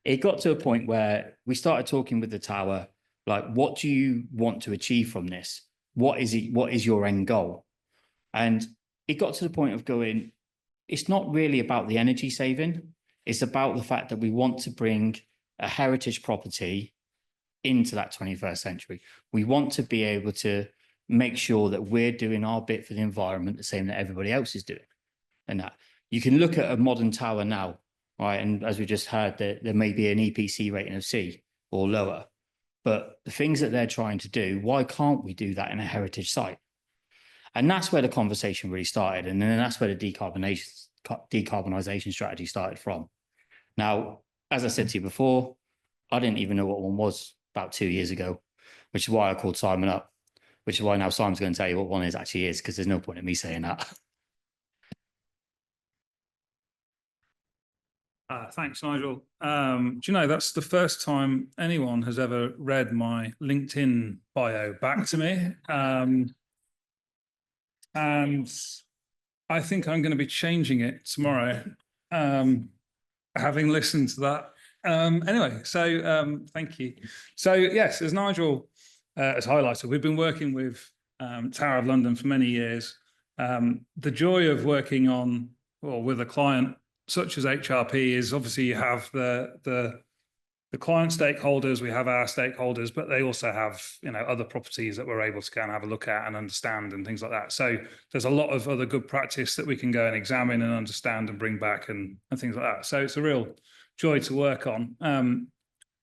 It got to a point where we started talking with the tower, like, what do you want to achieve from this? What is it? What is your end goal? And it got to the point of going, it's not really about the energy saving. It's about the fact that we want to bring a heritage property into that 21st century. We want to be able to make sure that we're doing our bit for the environment the same that everybody else is doing. And that you can look at a modern tower now, right? And as we just heard, there may be an EPC rating of C or lower, but the things that they're trying to do, why can't we do that in a heritage site? And that's where the conversation really started. And then that's where the decarbonisation strategy started from. Now, as I said to you before, I didn't even know what one was about 2 years ago, which is why I called Simon up, which is why now Simon's going to tell you what one actually is, because there's no point in me saying that. Thanks, Nigel. Do you know, that's the first time anyone has ever read my LinkedIn bio back to me. And I think I'm going to be changing it tomorrow, having listened to that. Anyway, so thank you. So yes, as Nigel has highlighted, we've been working with Tower of London for many years. The joy of working on, or with a client such as HRP is obviously you have the client stakeholders, we have our stakeholders, but they also have, you know, other properties that we're able to go and have a look at and understand and things like that. So there's a lot of other good practice that we can go and examine and understand and bring back and things like that. So it's a real joy to work on.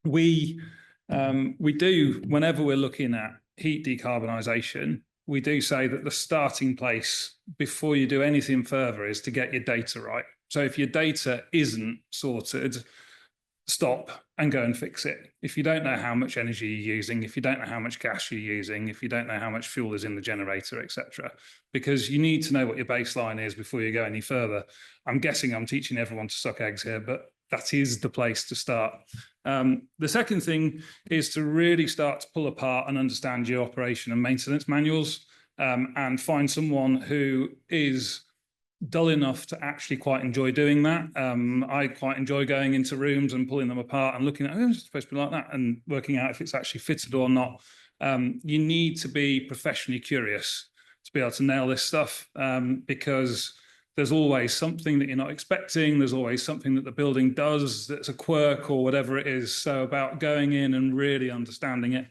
We do, whenever we're looking at heat decarbonisation, we do say that the starting place before you do anything further is to get your data right. So if your data isn't sorted, stop and go and fix it. If you don't know how much energy you're using, if you don't know how much gas you're using, if you don't know how much fuel is in the generator, etc., because you need to know what your baseline is before you go any further. I'm guessing I'm teaching everyone to suck eggs here, but that is the place to start. The second thing is to really start to pull apart and understand your operation and maintenance manuals, and find someone who is dull enough to actually quite enjoy doing that. I quite enjoy going into rooms and pulling them apart and looking at, oh, it's supposed to be like that, and working out if it's actually fitted or not. You need to be professionally curious to be able to nail this stuff, because there's always something that you're not expecting. There's always something that the building does that's a quirk or whatever it is. So about going in and really understanding it.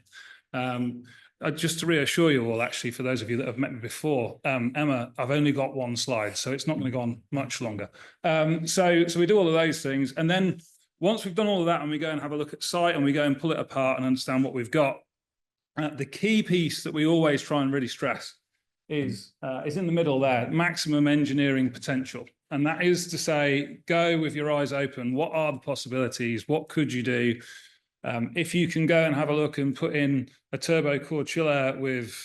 Just to reassure you all, actually, for those of you that have met me before, Emma, I've only got one slide, so it's not going to go on much longer. So we do all of those things. And then once we've done all of that and we go and have a look at site and we go and pull it apart and understand what we've got, the key piece that we always try and really stress is in the middle there, maximum engineering potential. And that is to say, go with your eyes open. What are the possibilities? What could you do? If you can go and have a look and put in a turbo core chiller with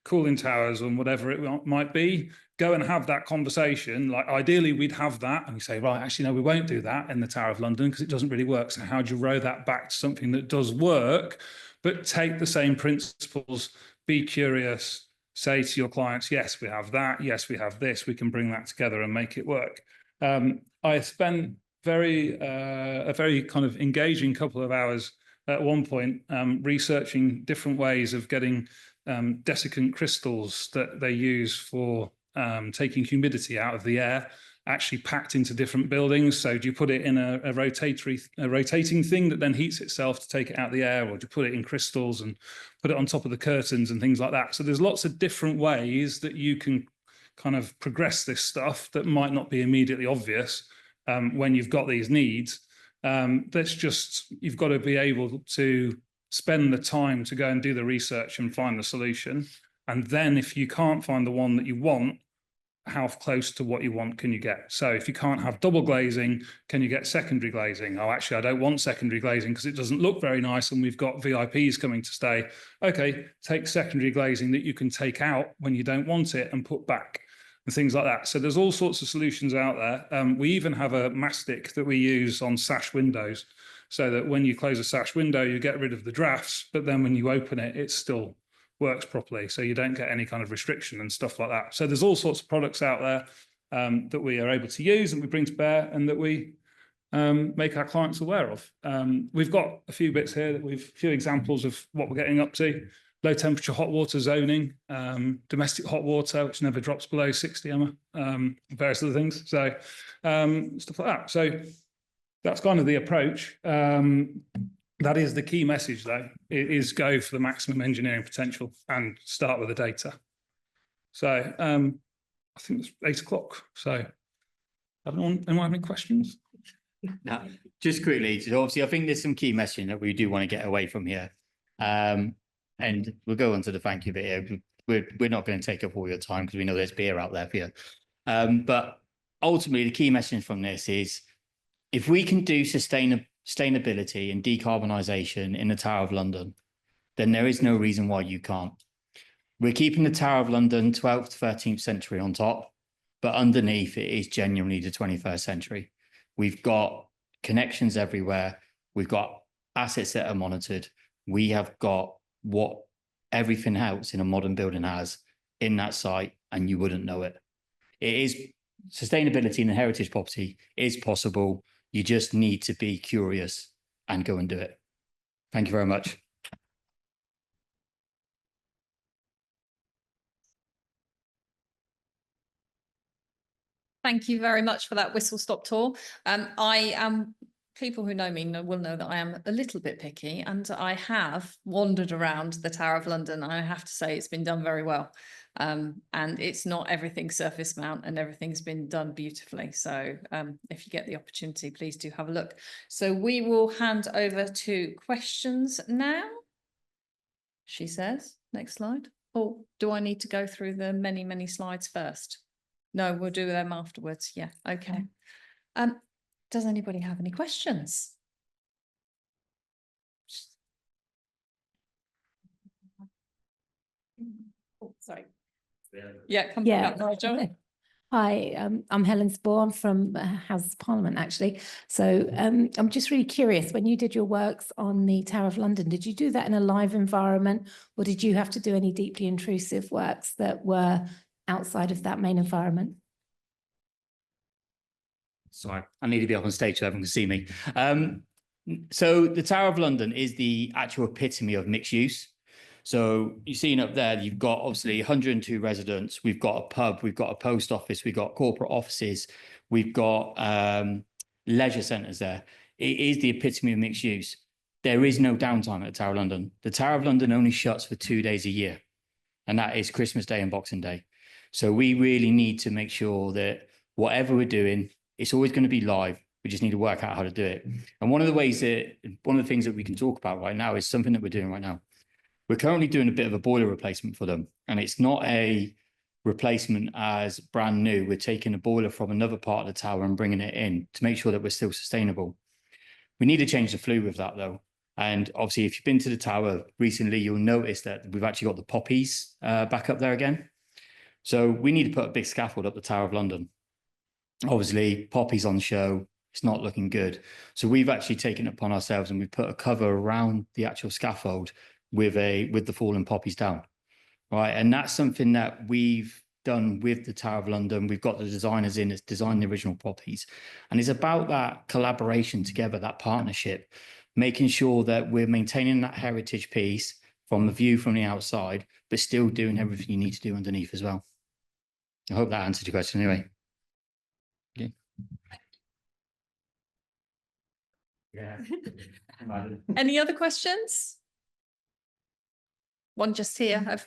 cooling towers and whatever it might be, go and have that conversation. Like ideally we'd have that and we say, right, actually, no, we won't do that in the Tower of London because it doesn't really work. So how do you row that back to something that does work, but take the same principles, be curious, say to your clients, yes, we have that. Yes, we have this. We can bring that together and make it work. I spent a very kind of engaging couple of hours at one point researching different ways of getting desiccant crystals that they use for taking humidity out of the air actually packed into different buildings. So do you put it in a rotating thing that then heats itself to take it out of the air, or do you put it in crystals and put it on top of the curtains and things like that? So there's lots of different ways that you can kind of progress this stuff that might not be immediately obvious when you've got these needs. That's just, you've got to be able to spend the time to go and do the research and find the solution. And then if you can't find the one that you want, how close to what you want can you get? So if you can't have double glazing, can you get secondary glazing? Oh, actually, I don't want secondary glazing because it doesn't look very nice and we've got VIPs coming to stay. Okay, take secondary glazing that you can take out when you don't want it and put back and things like that. So there's all sorts of solutions out there. We even have a mastic that we use on sash windows so that when you close a sash window, you get rid of the drafts, but then when you open it, it still works properly. So you don't get any kind of restriction and stuff like that. So there's all sorts of products out there that we are able to use and we bring to bear and that we make our clients aware of. We've got a few bits here that a few examples of what we're getting up to. Low temperature hot water zoning, domestic hot water, which never drops below 60 various other things. So stuff like that. So that's kind of the approach. That is the key message, though. It is go for the maximum engineering potential and start with the data. So I think it's 8 o'clock. So anyone have any questions? No, just quickly. So obviously, I think there's some key messaging that we do want to get away from here. And we'll go on to the thank you bit here. We're not going to take up all your time because we know there's beer out there for you. But ultimately, the key message from this is if we can do sustainability and decarbonisation in the Tower of London, then there is no reason why you can't. We're keeping the Tower of London 12th to 13th century on top, but underneath it is genuinely the 21st century. We've got connections everywhere. We've got assets that are monitored. We have got what everything else in a modern building has in that site, and you wouldn't know it. It is sustainability in a heritage property is possible. You just need to be curious and go and do it. Thank you very much. Thank you very much for that whistle stop tour. People who know me will know that I am a little bit picky, and I have wandered around the Tower of London. I have to say it's been done very well. And it's not everything surface mount and everything's been done beautifully. So if you get the opportunity, please do have a look. So we will hand over to questions now. She says, next slide. Or do I need to go through the many, many slides first? No, we'll do them afterwards. Yeah, okay. Does anybody have any questions? Oh, sorry. Yeah, come Yeah. back, Nigel. Hi, I'm Helen Spohr. I'm from House of Parliament, actually. So I'm just really curious, when you did your works on the Tower of London, did you do that in a live environment, or did you have to do any deeply intrusive works that were outside of that main environment? Sorry, I need to be up on stage so everyone can see me. So the Tower of London is the actual epitome of mixed use. So you've seen up there, you've got obviously 102 residents. We've got a pub, we've got a post office, we've got corporate offices, we've got leisure centres there. It is the epitome of mixed use. There is no downtime at the Tower of London. The Tower of London only shuts for 2 days a year, and that is Christmas Day and Boxing Day. So we really need to make sure that whatever we're doing, it's always going to be live. We just need to work out how to do it. And one of the things that we can talk about right now is something that we're doing right now. We're currently doing a bit of a boiler replacement for them. And it's not a replacement as brand new. We're taking a boiler from another part of the tower and bringing it in to make sure that we're still sustainable. We need to change the flue with that, though. And obviously, if you've been to the tower recently, you'll notice that we've actually got the poppies back up there again. So we need to put a big scaffold up the Tower of London. Obviously, poppies on show, it's not looking good. So we've actually taken it upon ourselves and we've put a cover around the actual scaffold with the fallen poppies down. Right. And that's something that we've done with the Tower of London. We've got the designers in that's designed the original poppies. And it's about that collaboration together, that partnership, making sure that we're maintaining that heritage piece from the view from the outside, but still doing everything you need to do underneath as well. I hope that answered your question anyway. Yeah. Any other questions? One just here.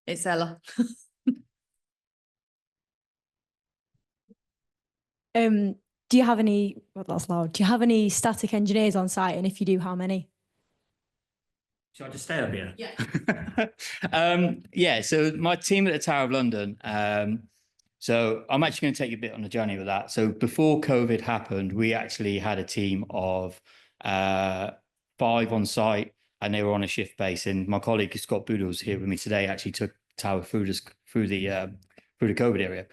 It's Ella. Do you have any, well, that's loud. Do you have any static engineers on site? And if you do, how many? Shall I just stay up here? Yeah. Yeah, so my team at the Tower of London, so I'm actually going to take you a bit on a journey with that. So before COVID happened, we actually had a team of 5 on site and they were on a shift base. And my colleague Scott Boodles here with me today actually took Tower through the COVID area.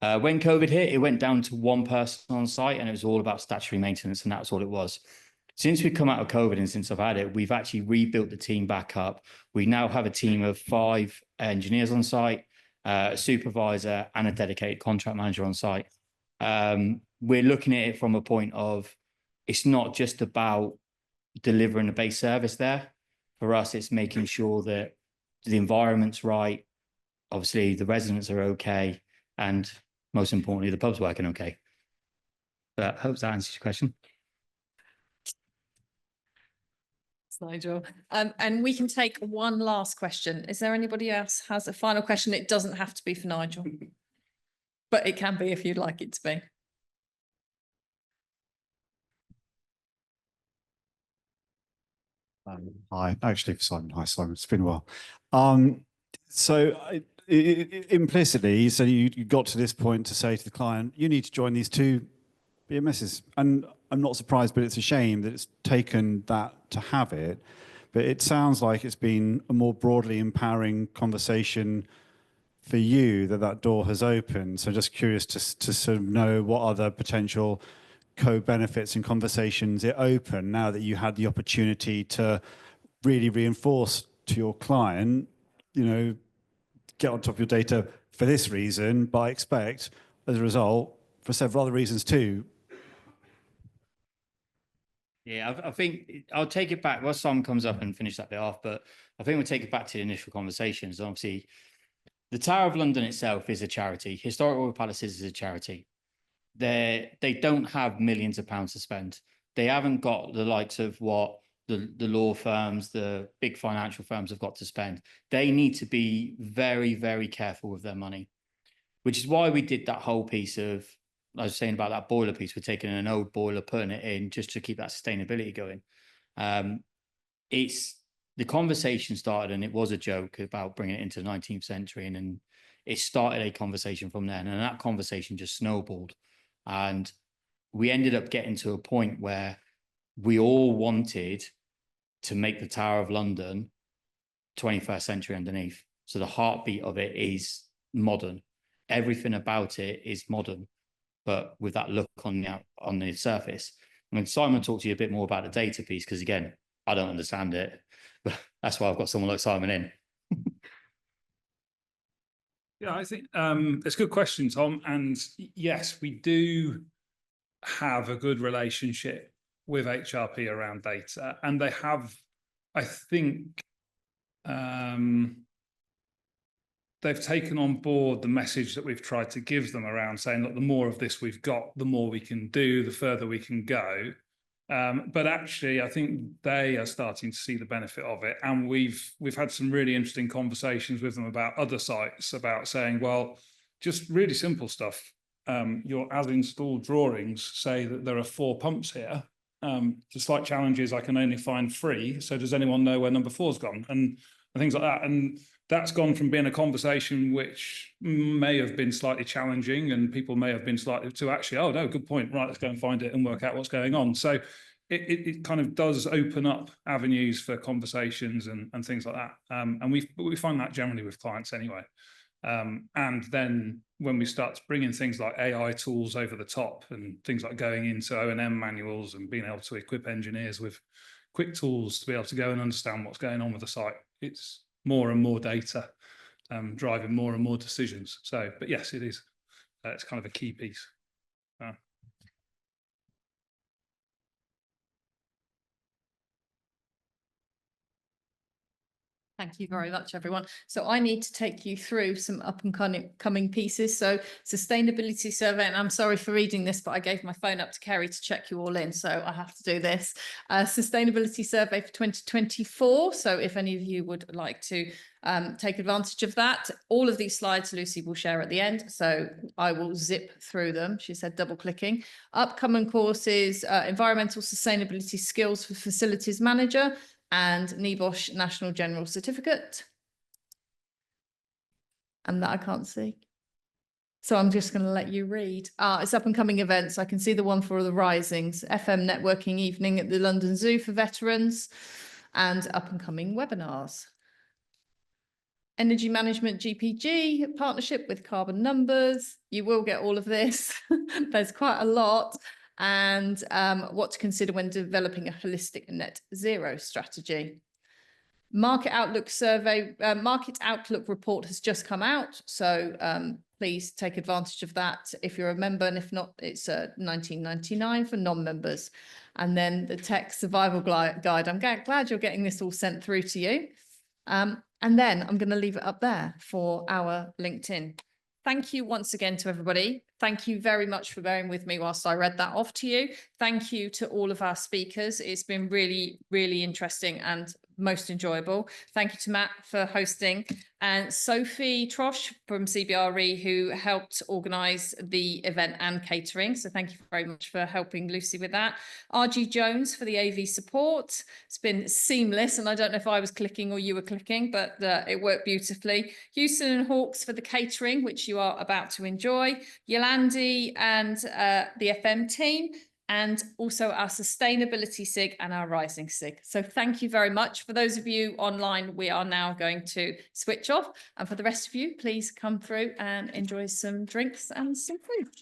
When COVID hit, it went down to 1 person on site and it was all about statutory maintenance and that's all it was. Since we've come out of COVID and since I've had it, we've actually rebuilt the team back up. We now have a team of 5 engineers on site, a supervisor and a dedicated contract manager on site. We're looking at it from a point of, it's not just about delivering a base service there. For us, it's making sure that the environment's right. Obviously, the residents are okay. And most importantly, the pub's working okay. But I hope that answers your question. Nigel. And we can take one last question. Is there anybody else has a final question? It doesn't have to be for Nigel, but it can be if you'd like it to be. Hi, actually for Simon. Hi, Simon. It's been a while. Implicitly, you said you got to this point to say to the client, you need to join these 2 BMSs. And I'm not surprised, but it's a shame that it's taken that to have it. But it sounds like it's been a more broadly empowering conversation for you that door has opened. So just curious to sort of know what other potential co-benefits and conversations it opened now that you had the opportunity to really reinforce to your client, you know, get on top of your data for this reason, but I expect as a result for several other reasons too. Yeah, I think I'll take it back. Well, Simon comes up and finish that bit off, but I think we'll take it back to the initial conversations. Obviously, the Tower of London itself is a charity. Historic Royal Palaces is a charity. They don't have millions of pounds to spend. They haven't got the likes of what the law firms, the big financial firms have got to spend. They need to be very, very careful with their money, which is why we did that whole piece of, I was saying about that boiler piece, we're taking an old boiler, putting it in just to keep that sustainability going. It's the conversation started and it was a joke about bringing it into the 19th century. And then it started a conversation from there. And then that conversation just snowballed. And we ended up getting to a point where we all wanted to make the Tower of London 21st century underneath. So the heartbeat of it is modern. Everything about it is modern, but with that look on the surface. I mean, Simon talked to you a bit more about the data piece, because again, I don't understand it, but that's why I've got someone like Simon in. Yeah, I think it's a good question, Tom. And yes, we do have a good relationship with HRP around data, and they have, I think, they've taken on board the message that we've tried to give them around saying, look, the more of this we've got, the more we can do, the further we can go. But actually, I think they are starting to see the benefit of it. And we've had some really interesting conversations with them about other sites, about saying, well, just really simple stuff. Your as-installed drawings say that there are 4 pumps here. The slight challenge is I can only find 3. So does anyone know where number 4's gone? And things like that. And that's gone from being a conversation which may have been slightly challenging and people may have been slightly to actually, oh no, good point. Right, let's go and find it and work out what's going on. So it kind of does open up avenues for conversations and things like that. And we find that generally with clients anyway. And then when we start to bring in things like AI tools over the top and things like going into O&M manuals and being able to equip engineers with quick tools to be able to go and understand what's going on with the site, it's more and more data driving more and more decisions. So, but yes, it is. It's kind of a key piece. Thank you very much, everyone. So I need to take you through some up and coming pieces. So sustainability survey, and I'm sorry for reading this, but I gave my phone up to Kerry to check you all in, so I have to do this. Sustainability survey for 2024. So if any of you would like to take advantage of that, all of these slides Lucy will share at the end, so I will zip through them. She said double clicking. Upcoming courses, environmental sustainability skills for facilities manager, and NEBOSH National General Certificate. And that I can't see. So I'm just going to let you read. It's up and coming events. I can see the one for the Risings, FM networking evening at the London Zoo for veterans, and up and coming webinars. Energy Management GPG partnership with Carbon Numbers. You will get all of this. There's quite a lot. And what to consider when developing a holistic net zero strategy. Market Outlook survey, Market Outlook report has just come out. So please take advantage of that if you're a member, and if not, it's $19.99 for non-members. And then the tech survival guide. I'm glad you're getting this all sent through to you. And then I'm going to leave it up there for our LinkedIn. Thank you once again to everybody. Thank you very much for bearing with me whilst I read that off to you. Thank you to all of our speakers. It's been really, really interesting and most enjoyable. Thank you to Matt for hosting, and Sophie Trosh from CBRE, who helped organise the event and catering. So thank you very much for helping Lucy with that. RG Jones for the AV support. It's been seamless, and I don't know if I was clicking or you were clicking, but it worked beautifully. Houston and Hawks for the catering, which you are about to enjoy. Yolandi and the FM team, and also our sustainability SIG and our rising SIG. So thank you very much. For those of you online, we are now going to switch off. And for the rest of you, please come through and enjoy some drinks and some food.